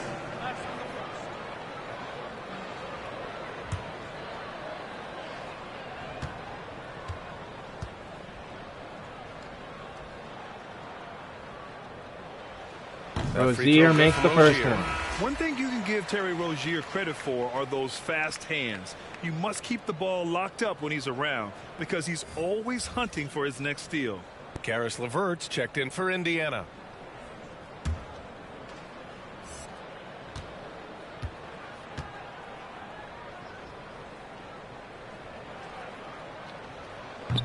Rozier makes the first one. One thing you can give Terry Rozier credit for are those fast hands. You must keep the ball locked up when he's around because he's always hunting for his next steal. Karis LeVert's checked in for Indiana.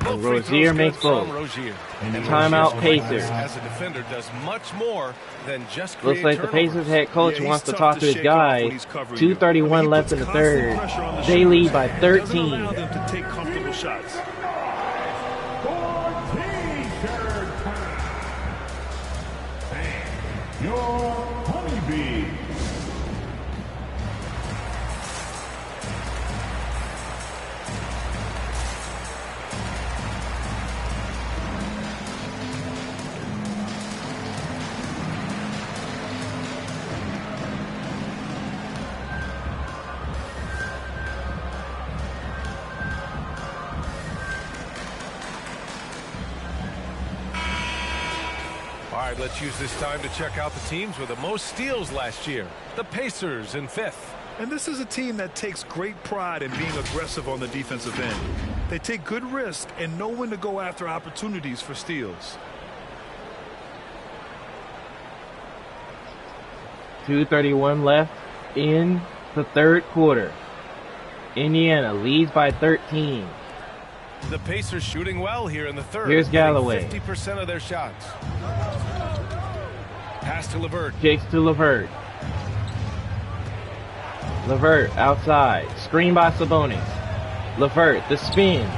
Rozier makes both. Timeout Pacers. As a defender does much more than just looks like the Pacers head coach wants to talk to his guys. 2:31 left in the third. They lead by 13. Allow them to take comfortable shots. Your honeybee. All right, let's use this time to check out the teams with the most steals last year. The Pacers in 5th. And this is a team that takes great pride in being aggressive on the defensive end. They take good risk and know when to go after opportunities for steals. 2:31 left in the third quarter. Indiana leads by 13. The Pacers shooting well here in the third. Here's Galloway. 50% of their shots. Pass to LeVert. Kicks to LeVert. LeVert outside. Screen by Sabonis. LeVert, the spin.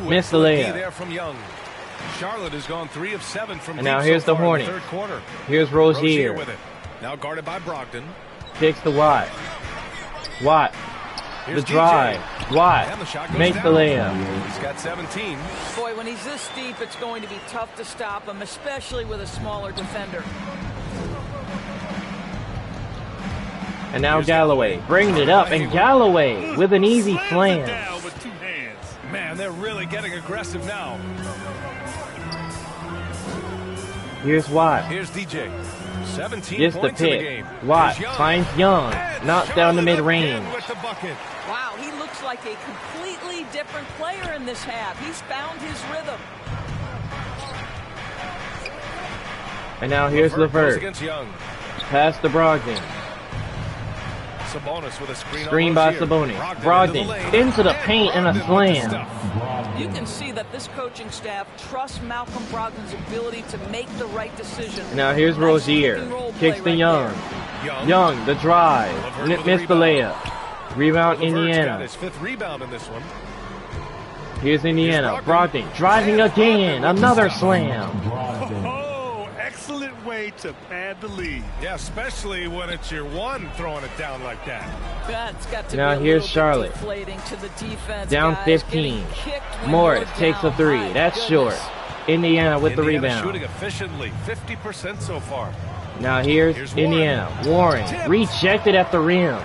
Missed the layup. There from Young. Charlotte has gone 3 of 7 from and now here's the Hornets. Third quarter. Here's Rozier. With it. Now guarded by Brogdon. Kicks to Watt. Watt. Here's the drive. DJ. Watt makes the layup. He's got 17. Boy, when he's this deep, it's going to be tough to stop him, especially with a smaller defender. And now Galloway bringing it up, and Galloway with an easy slam. Man, they're really getting aggressive now. Here's Watt. Here's DJ. 17 Just points the in the pick. game. Watt finds Young, knocks down the mid-range. Wow, he looks like a completely different player in this half. He's found his rhythm. And now here's LeVert. Against Young. Pass to Brogdon. Sabonis with a screen by Sabonis. Brogdon into the paint and a slam. You can see that this coaching staff trusts Malcolm Brogdon's ability to make the right decision. Now here's Rozier. Kicks to Young. Young, the drive. Missed the layup. Rebound Indiana. His 5th rebound in this one. Here's Indiana. Brogdon driving again. Another slam. Excellent way to pad the lead. Yeah, especially when it's your one throwing it down like that. That's got to now be here's Charlotte. To the defense, down guys. 15. Morris takes a 3. That's short. Indiana with the rebound. Shooting efficiently, 50% so far. Now here's Indiana. Warren rejected at the rim.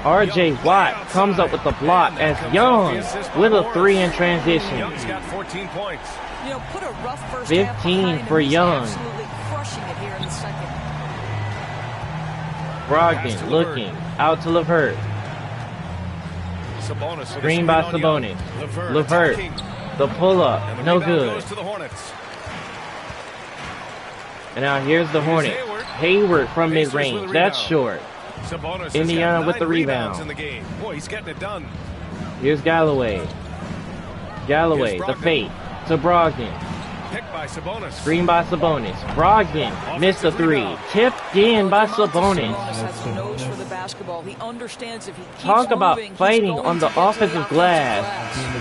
RJ Watt comes up with the block as Young with a 3 in transition. Young's got 14 points. You know, put a rough first 15 for Young. Absolutely crushing it here in the second. Brogdon looking out to LeVert. Screen by Sabonis. LeVert, the pull-up, no good. And now here's the Hornets. Hayward from mid-range, that's short. Indiana with the rebound. Boy, he's getting it done. Here's Galloway. Galloway, the fake to Brogdon. Picked by Sabonis. Screen by Sabonis. Brogdon missed a 3. Tipped in by Sabonis. Talk about fighting on the offensive glass.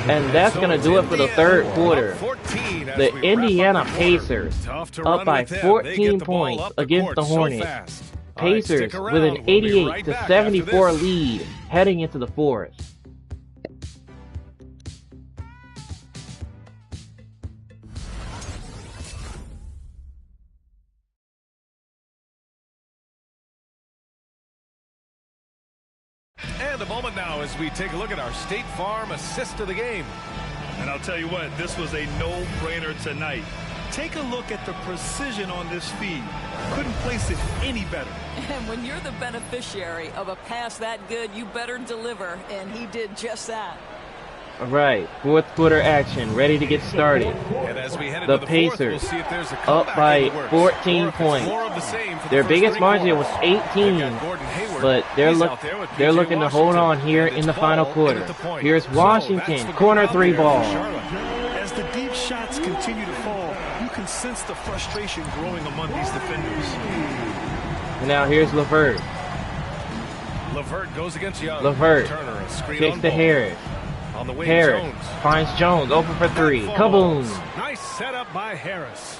And that's going to do it for the third quarter. The Indiana Pacers up by 14 points against the Hornets. Pacers with an 88-74 lead heading into the fourth. And a moment now as we take a look at our State Farm assist of the game. And I'll tell you what, this was a no-brainer tonight. Take a look at the precision on this feed. Couldn't place it any better. And when you're the beneficiary of a pass that good, you better deliver, and he did just that. All right, fourth quarter action, ready to get started. And as we head the into Pacers we'll see if there's a up by 14 points. Their biggest margin was 18, but they're looking to hold on here in the final quarter. Here's Washington, corner 3 ball. As the deep shots continue to fall, you can sense the frustration growing among these defenders. And now here's LeVert. LeVert goes against Young. LeVert kicks to Harris. On the wing, Harris Jones finds Jones open for 3. Kaboom! Nice setup by Harris.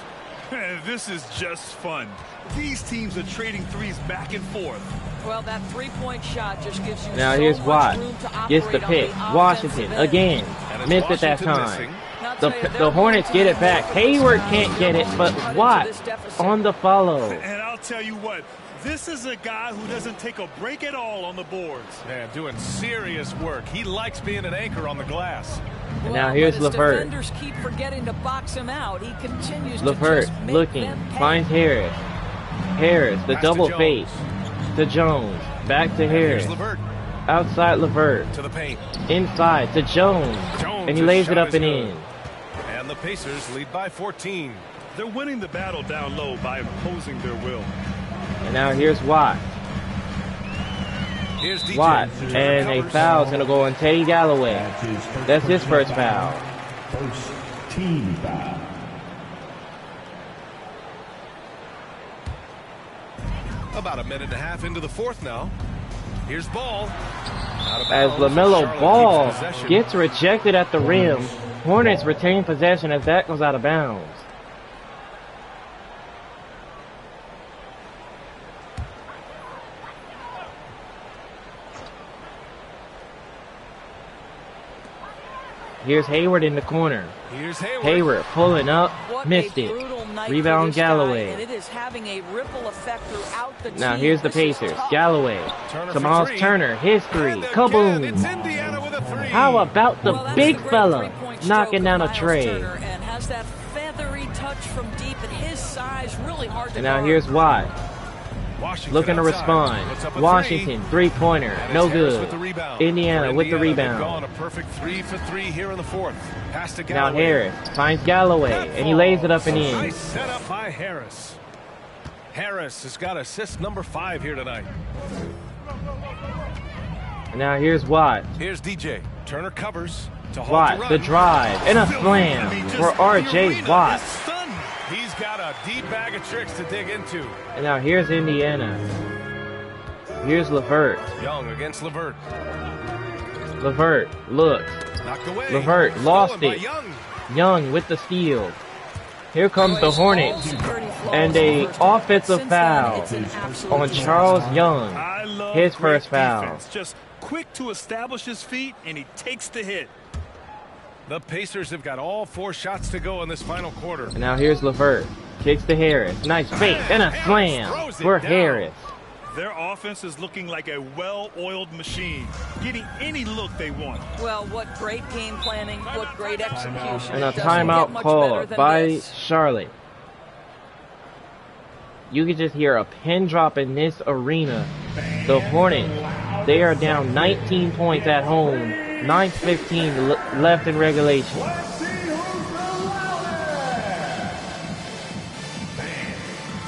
This is just fun. These teams are trading threes back and forth. Well, that 3-point shot just gives you now so here's much Watt. room to Gets the pick. Washington again. Missed at that time. The Hornets get it back. Hayward can't get it, but Watt on the follow. And I'll tell you what, this is a guy who doesn't take a break at all on the boards. Man, doing serious work. He likes being an anchor on the glass. And now here's LeVert. Defenders keep forgetting to box him out. He continues LeVert to just make looking, them pay. finds Harris. Harris, the double fake to Jones. Back to Harris. Outside LeVert. To the paint. Inside to Jones. And he lays it up and in. And the Pacers lead by 14. They're winning the battle down low by imposing their will. And now here's Watt. Here's DJ. Watt. And a foul's going to go on Teddy Galloway. That's his first foul. First team foul. About a minute and a half into the fourth now. Here's Ball. As LaMelo Ball gets rejected at the rim, Hornets retain possession as that goes out of bounds. Here's Hayward in the corner. Here's Hayward. Hayward pulling up, What missed a it. brutal night Rebound for this guy, Galloway. and it is having a ripple effect throughout the Now team. here's the This is Pacers. tough. Galloway. Turner for Miles three. Turner, his three. And again, Kaboom. it's Indiana with a three. How about the Well, that's big a great fella three-point knocking stroke down a of Miles tray? Turner, and has that feathery touch from deep at his size, really hard to And now guard. here's Watt. Washington Looking to outside. respond. Puts up a Washington, three-pointer. And No it's Harris good. with the rebound. Indiana with the They've rebound. gone a perfect 3 for 3 here in the fourth. Pass to Now Galloway. Harris finds Galloway, and he lays it up and in. Nice setup by Harris. Harris has got assist number 5 here tonight. And now here's Watt. Here's DJ. Turner covers to halt Watt, run. the drive, and a slam for R.J. Watt. He's got a deep bag of tricks to dig into. And now here's Indiana. Here's LeVert. Young against LeVert. LeVert looks. Knocked away. LeVert lost Stolen by it. Young. Young with the steal. Here comes the Hornets. And a offensive foul on Charles Young. I love His great first foul. defense. Just quick to establish his feet, and he takes the hit. The Pacers have got all 4 shots to go in this final quarter. And now here's LeVert. Kicks to Harris. Nice fake and a slam for Harris. Their offense is looking like a well-oiled machine, getting any look they want. Well, what great game planning, what great execution. And a It doesn't get timeout much better called than by this. Charlotte. You can just hear a pin drop in this arena. The Hornets, they are down 19 points at home. 9:15 left in regulation. Let's see who's the loudest.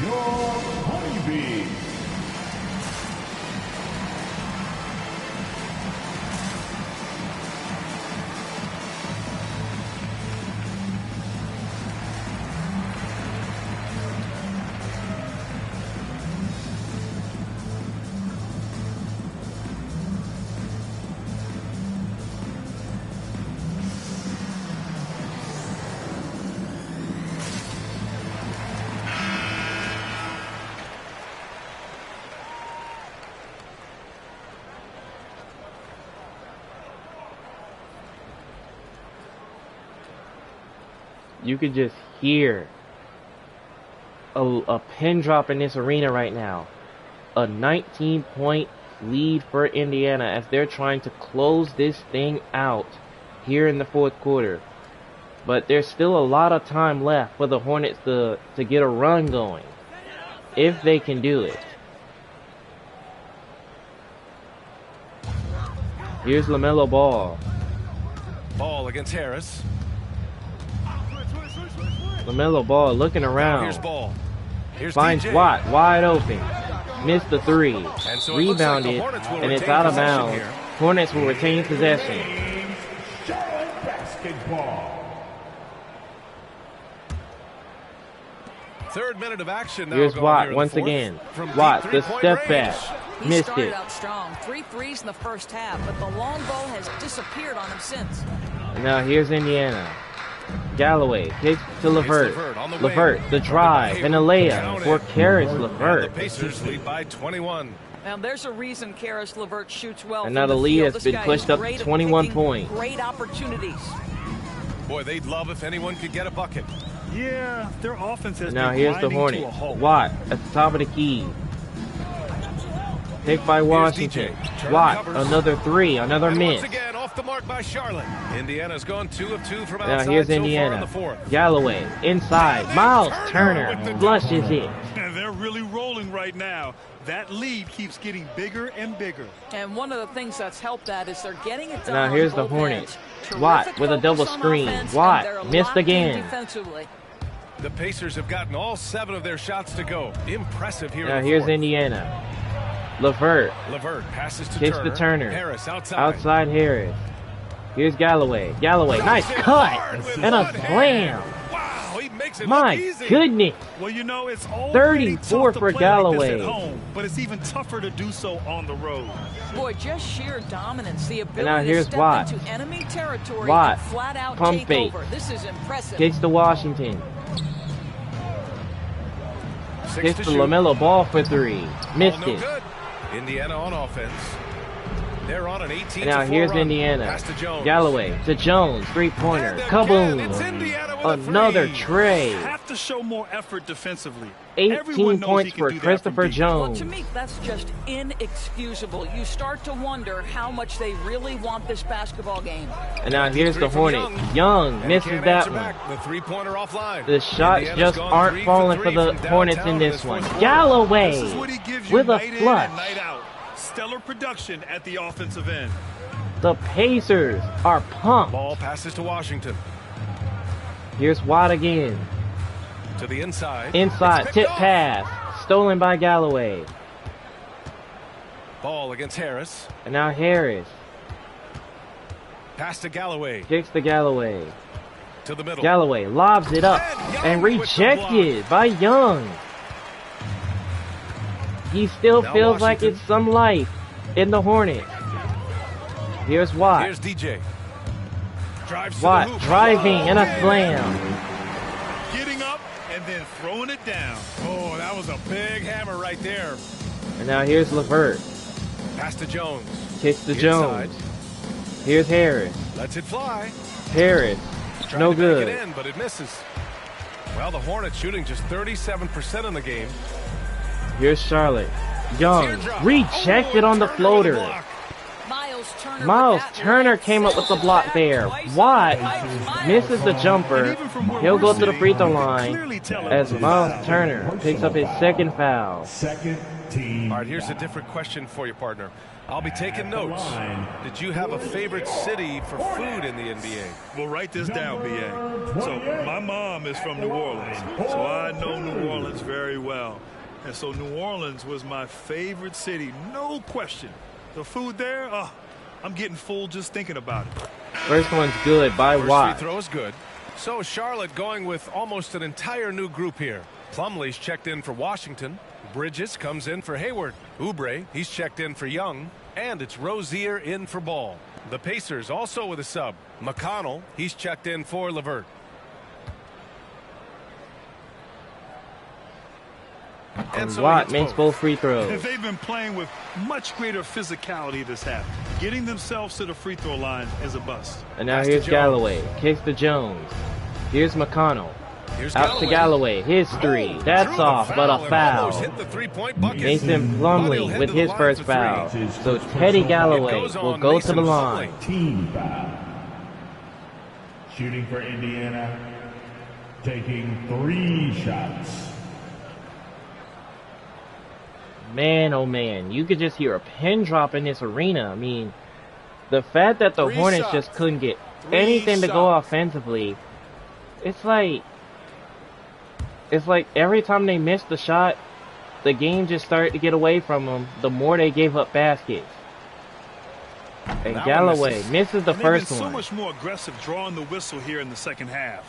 Your honeybee. You could just hear a pin drop in this arena right now. A 19-point lead for Indiana as they're trying to close this thing out here in the fourth quarter. But there's still a lot of time left for the Hornets to get a run going, if they can do it. Here's LaMelo Ball. Ball against Harris. LaMelo Ball looking Now around. here's Ball. Here's Finds DJ. Watt wide open. Missed the three. And so it looks like the Rebounded. Hornets will And it's retain out of possession bounds. here. Hornets will retain possession. Charlotte basketball. Third minute of action now. Here's going Watt here in once the fourth. again. From Watt, deep the three-point step range. back. He Missed started it. out strong. 3 threes in the first half, but the long ball has disappeared on him since. And now here's Indiana. Galloway kicks to LeVert. LeVert on the LeVert, wing. the drive, and a layup Counted. for Karis And the LeVert. Pacers lead by 21. Now, there's a reason Karis LeVert shoots well. And from now the lead field. has This been guy pushed is up great to at 21 picking points. Great opportunities. Boy, they'd love if anyone could get a bucket. Yeah, their offense has And now been here's the grinding to a Hornets. halt. Watt at the top of the key. Picked by Washington. DJ. Turner Watt, covers. another three, another And miss. once again, off the mark by Charlotte. Indiana's gone 2 of 2 from Now outside here's so far in Indiana. the fourth. Galloway inside. Miles Turner flushes it. And they're really rolling right now. That lead keeps getting bigger and bigger. And one of the things that's helped that is they're getting it done. Now on here's the both Hornets. ends. Watt Terrific with a double focus on screen. offense, Watt and they're missed locked in again. defensively. The Pacers have gotten all 7 of their shots to go. Impressive here. Now here's Indiana. LeVert. LeVert passes to Kicks Turner. to Turner. Harris outside. Outside Harris. Here's Galloway. Galloway, nice cut and a slam. Wow, he makes it My look easy. goodness. Well, you know, it's already 34 tough to for play Galloway. like this at home, but it's even tougher to do so on the road. Boy, just sheer dominance, the ability now here's to step Watt. into enemy territory Watt. and flat out Pump take fake. over. This is impressive. Kicks to Washington. 6 Kicks to to shoot. LaMelo Ball for 3. Missed No it. good. Indiana on offense. They're on an 18 And now to 4 here's run. Indiana. Pass to Jones. Galloway to Jones. 3-pointer. And again, it's Indiana Kaboom. with a Another three. tray. Have to show more effort defensively. 18 Everyone knows points he can for do that Christopher from deep. Well, Jones. to me, that's just inexcusable. You start to wonder how much they really want this basketball game. And now here's the Three from Hornets. Young And he misses can't that answer one. back. The 3-pointer offline. The shots Indiana's just gone aren't 3 falling for for 3 the from Hornets downtown in this fourth one. quarter. Galloway This is what he gives you with a night in flush. and night out. Stellar production at the offensive end. The Pacers are pumped. Ball passes to Washington. Here's Watt again. To the inside. Inside, It's picked tip off. pass. Stolen by Galloway. Ball against Harris. And now Harris. Pass to Galloway. Kicks to Galloway. To the middle. Galloway lobs it up and rejected by Young. He still Now feels like Washington. it's some life in the Hornets. Here's Watt. Here's DJ. Drives to Watt the hoop. driving and a slam. Getting up and then throwing it down. Oh, that was a big hammer right there. And now here's LeVert. Pass to Jones. Kicks to Inside. Jones. Here's Harris. Lets it fly. Harris. Trying No to make good. it in, but it misses. Well, the Hornets shooting just 37% in the game. Here's Charlotte. Young Teardrop. rejected Oh, on the Turner with floater. block. Miles Turner came up with the block there. Watt misses the jumper. He'll go to the free throw line as Miles Turner picks up his second foul. Second team. All right, here's a different question for you, partner. I'll be taking notes. Did you have a favorite city for food in the NBA? Well, write this down, BA. So my mom is from New Orleans, so I know New Orleans very well. And so New Orleans was my favorite city, no question. The food there, I'm getting full just thinking about it. First one's good by First Watt. free throw is good. So Charlotte going with almost an entire new group here. Plumlee's checked in for Washington. Bridges comes in for Hayward. Oubre, he's checked in for Young. And it's Rozier in for Ball. The Pacers also with a sub. McConnell, he's checked in for LeVert. And so Watt he makes hits both. both free throws. They've been playing with much greater physicality this half. Getting themselves to the free throw line is a bust. And now Pass to here's Jones. Galloway. Kicks to Jones. Here's McConnell. Here's Out to Galloway. His three. Oh, That's drew the off, but a and foul. almost hit the three-point bucket. Mason But he'll Plumlee head with to the his line first for foul. three. So Teddy Galloway It goes will on go Mason to the Plumlee. line. Team foul. Shooting for Indiana. Taking 3 shots. Man, oh man, you could just hear a pin drop in this arena. I mean, the fact that the 3 Hornets shots. just couldn't get 3 anything to go shots. offensively, it's like every time they missed the shot, the game just started to get away from them. The more they gave up baskets. And That one Galloway misses. misses the And they've first been so one. much more aggressive drawing the whistle here in the second half.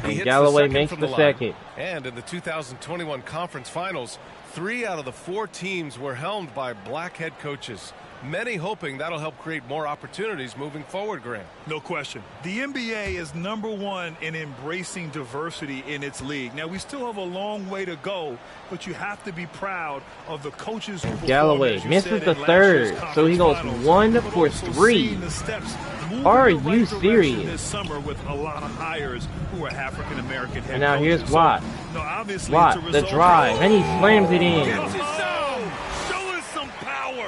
He hits Galloway the second makes from the line. second. And in the 2021 conference finals, 3 out of the 4 teams were helmed by black head coaches. Many hoping that'll help create more opportunities moving forward, Grant. No question. The NBA is #1 in embracing diversity in its league. Now, we still have a long way to go, but you have to be proud of the coaches who performed, Galloway as you misses said, the in last third, year's so he goes conference 1 finals, for but also 3. seeing the steps moving Are in the right you direction serious? This summer with a lot of hires who are African American head And now coaches. here's Watt. So, no, obviously Watt, it's a the result drive, of- and he slams it in. Show us some power.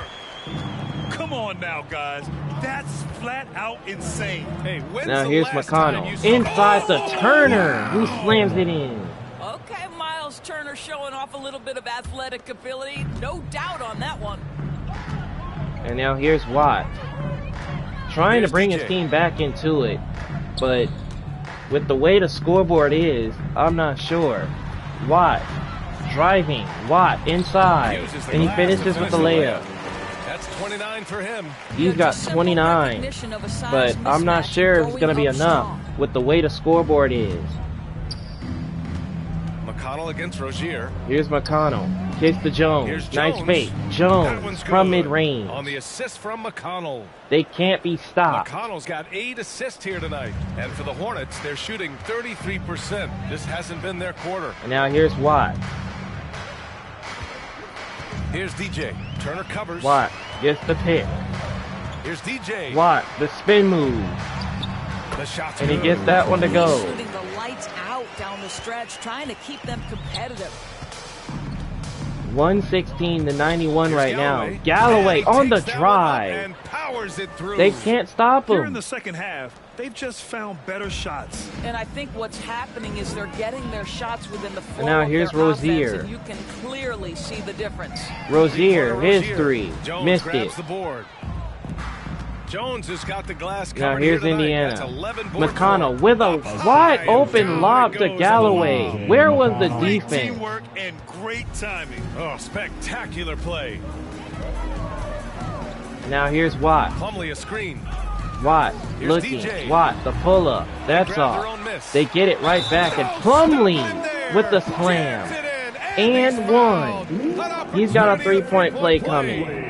Come on now, guys. That's flat out insane. Hey, when's Now the here's last time McConnell you saw- inside the Turner, who slams it in. Okay, Miles Turner showing off a little bit of athletic ability. No doubt on that one. And now here's Watt, trying Here's to bring DJ. his team back into it, but with the way the scoreboard is, I'm not sure. Watt driving, Watt inside, Uses the and he glass finishes to with the finish layup. That's 29 for him. He's got 29, but I'm not sure if it's going to be enough with the way the scoreboard is. McConnell against Rozier. Here's McConnell, kicks to Jones, Here's nice Jones. fake, That Jones one's from good. mid-range. On the assist from McConnell. They can't be stopped. McConnell's got 8 assists here tonight. And for the Hornets, they're shooting 33%. This hasn't been their quarter. And now here's Watt. Here's DJ. Turner covers. Watt gets the pick. Here's DJ. Watt, the spin move. The shot's And he good. gets that one to go. Shooting the lights out down the stretch, trying to keep them competitive. 116 to 91 Here's right now. Galloway. Galloway And he on the takes that one up drive. and powers it through. They can't stop Here in him. the second half, they've just found better shots. And I think what's happening is they're getting their shots within the flow now of here's their offense, Rozier. and you can clearly see the difference. Rozier, his Rozier. three. Jones Missed grabs it. the board. Jones has got the glass Now covered here's here tonight. Indiana. That's 11 boards McConnell for with a him. wide Down open lob it to goes. Galloway. Where was the Great defense? teamwork and great timing. Oh, spectacular play. Now here's Watt. Plumlee a screen. Watt Here's looking. DJ. Watt, the pull up. That's Grab their all. own miss. They get it right back. And Plumlee with the slam. Jams it And he's one. fouled. An He's got a opportunity, three-point play three-point coming.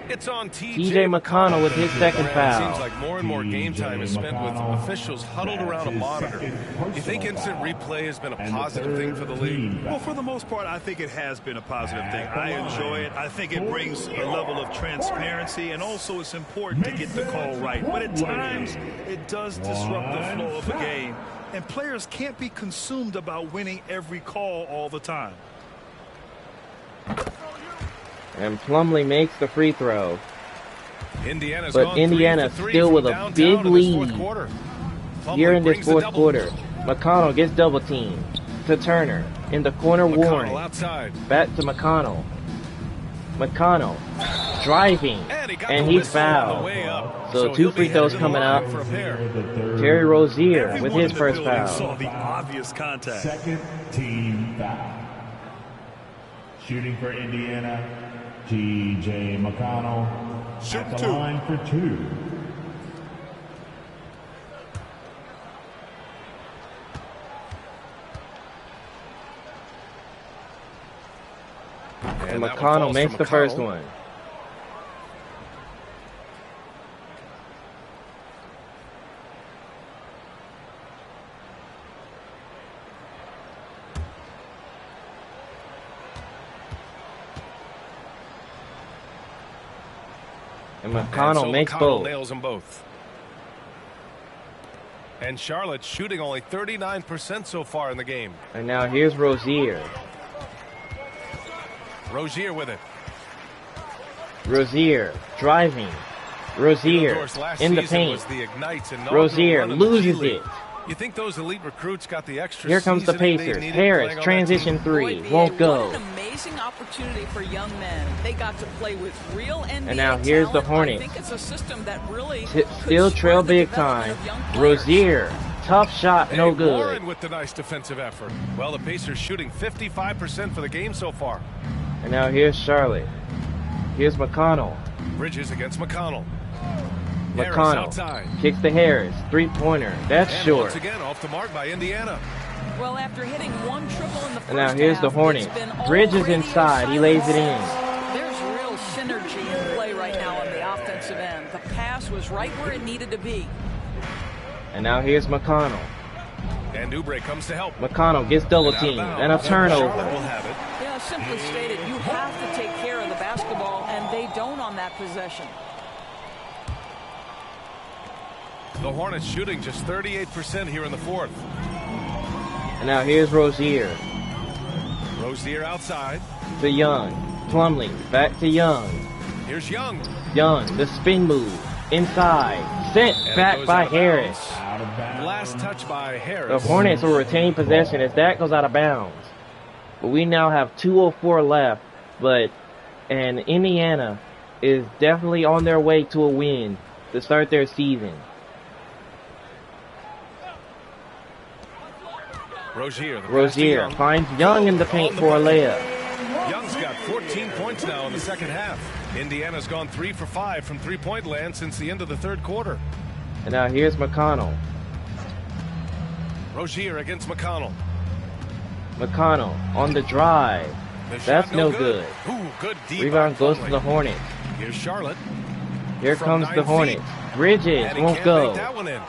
It's on TJ McConnell with his second It foul. seems like more and more game time is spent with officials huddled around a monitor. Do you think instant replay has been a positive thing for the league? Well, for the most part, I think it has been a positive thing. I enjoy it. I think it brings a level of transparency, and also it's important to get the call right. But at times, it does disrupt the flow of a game, and players can't be consumed about winning every call all the time. And Plumlee makes the free throw. Indiana's But gone Indiana 3 for 3 still from with a downtown big in this lead fourth quarter. Plumlee here in this brings the fourth double. quarter. McConnell gets double teamed to Turner. In the corner, McConnell Warren. outside. Back to McConnell. McConnell driving. And the he's whistle on the fouled. way up. So he'll 2 be free throws headed to the coming line up. for a pair. Terry Rozier with Everyone his in the first building foul. saw the obvious contact. Second team foul. Shooting for Indiana, T.J. McConnell. Shoot At the two. line for 2. And that one McConnell falls makes for the first McConnell. one. And McConnell so makes McConnell both. nails them both. And Charlotte shooting only 39% so far in the game. And now here's Rozier. Rozier with it. Rozier driving. Rozier Of course, last in the season paint. was the Ignites inaugural Rozier run in the G loses League. it. You think those elite recruits got the extra Here comes the seasoning they Pacers. needed Harris, playing on that transition team? three. Boy, Won't BA, go. What an amazing opportunity for young men. They got to play with real NBA And now here's the talent. Hornets. I think it's a system that really Still could trail spur the big development time. of young players. Rozier, tough shot, no Hey, good. Warren with the nice defensive effort. Well, the Pacers shooting 55% for the game so far. And now here's Charlotte. Here's McConnell. Bridges against McConnell. Harris McConnell outside. kicks to Harris. Three-pointer. That's And short. once again, off the mark by Indiana. Well, after hitting one triple in the first And now here's half, the Hornets. it's been all Bridges radio inside. He lays it in. There's real synergy in play right now on the offensive end. The pass was right where it needed to be. And now here's McConnell. And Oubre comes to help. McConnell gets double teamed. And a Charlotte will turnover. have it. Yeah, simply stated, you have to take care of the basketball, and they don't on that possession. The Hornets shooting just 38% here in the fourth. And now here's Rozier. Rozier outside. To Young. Plumlee. Back to Young. Here's Young. Young. The spin move. Inside. Sent And it back goes by out of Harris. bounds. Last touch by The Harris. Hornets will retain possession as that goes out of bounds. But we now have 2:04 left, and Indiana is definitely on their way to a win to start their season. Rozier finds Young in the paint for a layup. Young's got 14 points now in the second half. Indiana's gone 3 for 5 from three-point land since the end of the third quarter. And now here's McConnell. Rozier against McConnell. McConnell on the drive. That's no good. Ooh, good deep. Rebound goes to the Hornets. Here's Charlotte. Here comes the Hornets. Bridges won't go. That one in.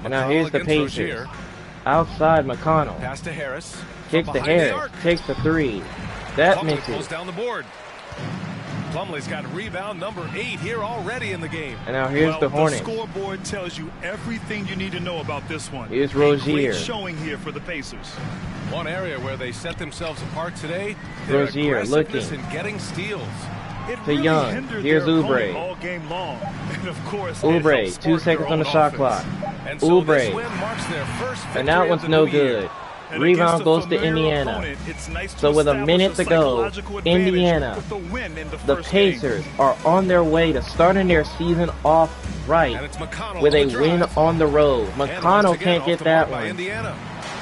And now here's the Pacers. Rozier. Outside McConnell. Pass to Harris. Kicks to Harris. Takes the three. That Plumlee misses. pulls down the board. Plumlee's got rebound number 8 here already in the game. And now here's the Hornets. The scoreboard tells you everything you need to know about this one. Here's Rozier. Great showing here for the Pacers. One area where they set themselves apart today, Rozier aggressiveness looking. in getting steals. It To really Young. hindered Here's their opponent Oubre. all game long. And of course, Oubre, 2 seconds on the shot clock. Oubre. And that one's no good. Rebound goes to Indiana. So with a minute to go, Indiana, the Pacers are on their way to starting their season off right with a win on the road. McConnell can't get that one.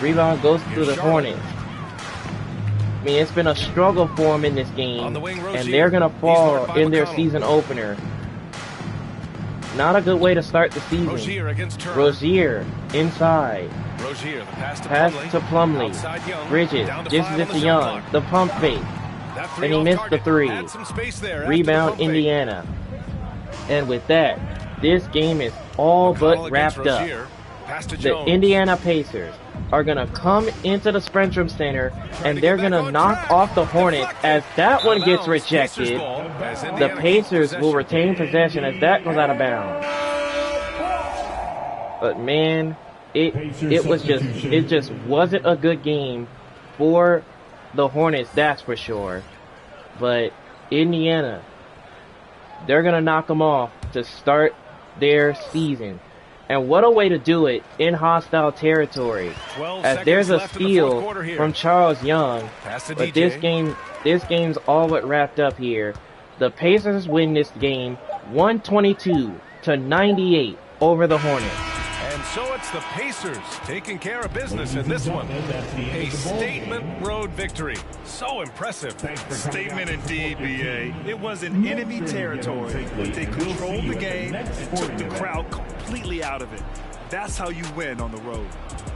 Rebound goes to the Hornets. I mean, it's been a struggle for them in this game, and they're going to fall in their season opener. Not a good way to start the season. Rozier inside. Rozier, the pass to Plumlee. Bridges, dishes it to Young. The pump fake. And he missed the three. Rebound Indiana. And with that, this game is all but wrapped up. The Indiana Pacers are going to come into the Spectrum Center and they're going to knock off the Hornets as that one gets rejected. The Pacers will retain possession as that goes out of bounds. But man, it just wasn't a good game for the Hornets, that's for sure. But Indiana, they're going to knock them off to start their season. And what a way to do it in hostile territory. As there's a steal from Charles Young. But this game's all but wrapped up here. The Pacers win this game 122-98 over the Hornets. And so it's the Pacers taking care of business in this one. A statement road victory. So impressive. Statement indeed, B.A. It was in enemy territory, but they controlled the game and took the crowd completely out of it. That's how you win on the road.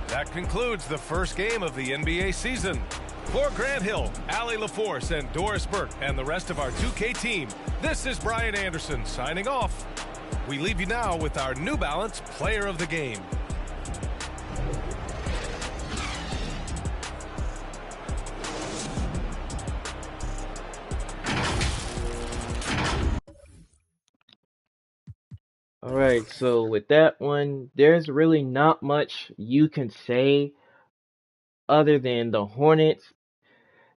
That concludes the first game of the NBA season. For Grant Hill, Allie LaForce, and Doris Burke, and the rest of our 2K team, this is Brian Anderson signing off. We leave you now with our New Balance Player of the Game. Alright, so with that one, there's really not much you can say other than the Hornets.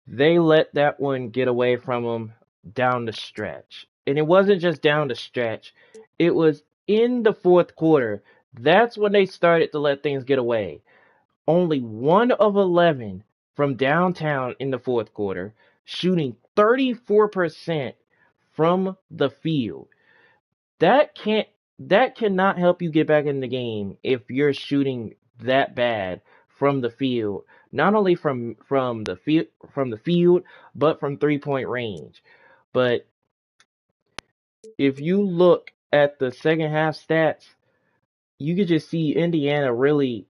They let that one get away from them down the stretch. And it wasn't just down the stretch. It was in the fourth quarter. That's when they started to let things get away. Only 1 of 11 from downtown in the fourth quarter, shooting 34% from the field. That cannot help you get back in the game if you're shooting that bad from the field. Not only from the field, but from 3-point range. But if you look at the second half stats, you could just see Indiana really,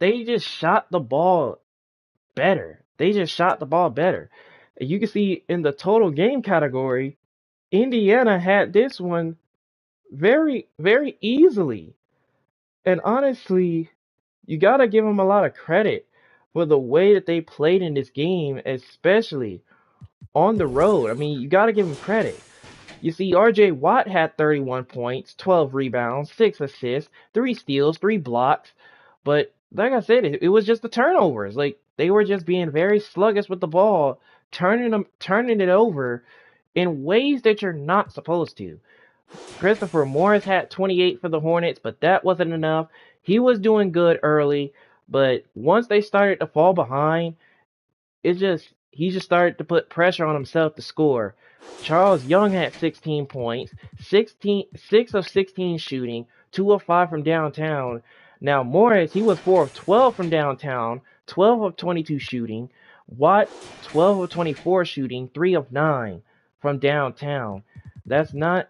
they just shot the ball better. You can see in the total game category, Indiana had this one very, very easily. And honestly, you got to give them a lot of credit for the way that they played in this game, especially on the road. I mean, you got to give them credit. You see, R.J. Watt had 31 points, 12 rebounds, 6 assists, 3 steals, 3 blocks. But like I said, it was just the turnovers. Like, they were just being very sluggish with the ball, turning it over. in ways that you're not supposed to. Christopher Morris had 28 for the Hornets, but that wasn't enough. He was doing good early, but once they started to fall behind, he just started to put pressure on himself to score. Charles Young had 16 points, 6 of 16 shooting, 2 of 5 from downtown. Now Morris, he was 4 of 12 from downtown, 12 of 22 shooting. Watt, 12 of 24 shooting, 3 of 9 from downtown. That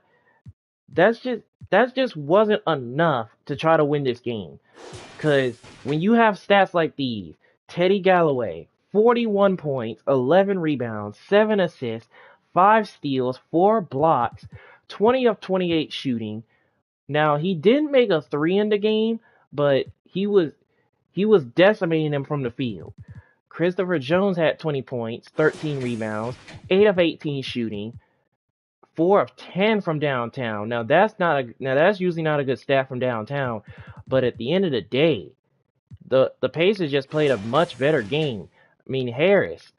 just wasn't enough to try to win this game. Because when you have stats like these, Teddy Galloway, 41 points, 11 rebounds, 7 assists, 5 steals, 4 blocks, 20 of 28 shooting. Now, he didn't make a 3 in the game, but he was decimating them from the field. Christopher Jones had 20 points, 13 rebounds, 8 of 18 shooting, 4 of 10 from downtown. Now that's usually not a good stat from downtown, but at the end of the day, the Pacers just played a much better game. I mean,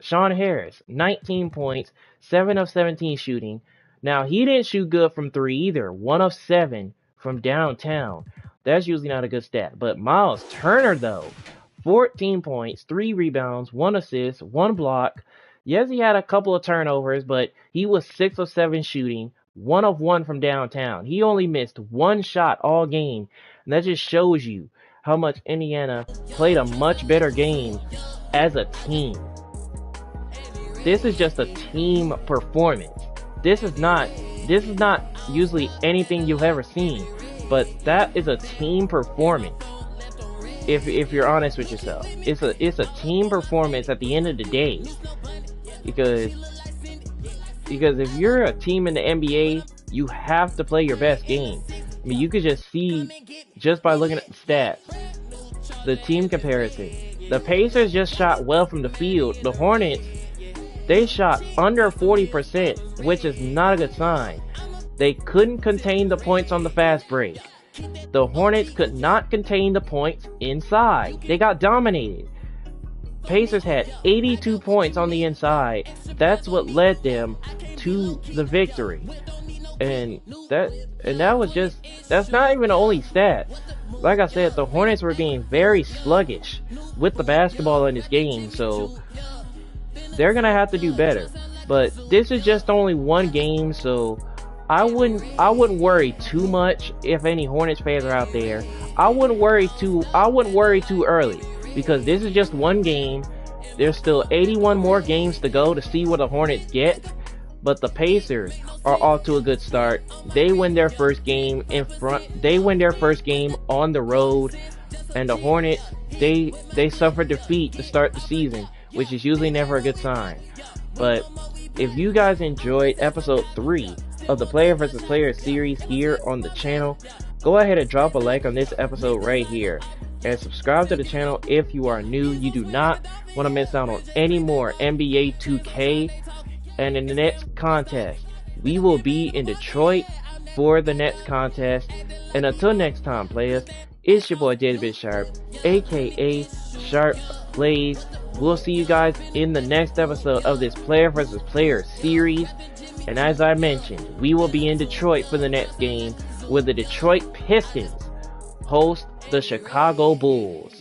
Sean Harris, 19 points, 7 of 17 shooting. Now he didn't shoot good from 3 either, 1 of 7 from downtown. That's usually not a good stat. But Miles Turner though, 14 points, 3 rebounds, 1 assist, 1 block. Yes, he had a couple of turnovers, but he was 6 of 7 shooting, 1 of 1 from downtown. He only missed 1 shot all game, and that just shows you how much Indiana played a much better game as a team. This is just a team performance. This is not usually anything you've ever seen, but that is a team performance. If you're honest with yourself, it's a team performance at the end of the day. Because if you're a team in the NBA, you have to play your best game. I mean, you could just see, just by looking at the stats, the team comparison. The Pacers just shot well from the field. The Hornets, they shot under 40%, which is not a good sign. They couldn't contain the points on the fast break. The Hornets could not contain the points inside. They got dominated. Pacers had 82 points on the inside. That's what led them to the victory. And that was just, that's not even the only stat. Like I said, the Hornets were being very sluggish with the basketball in this game, so they're gonna have to do better. But this is just only one game, so I wouldn't worry too much if any Hornets fans are out there. I wouldn't worry too early, because this is just one game. There's still 81 more games to go to see what the Hornets get. But the Pacers are off to a good start. They win their first game on the road, and the Hornets, they suffered defeat to start the season, which is usually never a good sign. But if you guys enjoyed episode 3 of the Player vs. Player series here on the channel, go ahead and drop a like on this episode right here, and subscribe to the channel if you are new. You do not want to miss out on any more NBA 2K. And in the next contest, we will be in Detroit for the next contest. And until next time, players, it's your boy David Sharp, aka Sharp Plays. We'll see you guys in the next episode of this Player vs. Player series. And as I mentioned, we will be in Detroit for the next game, where the Detroit Pistons host the Chicago Bulls.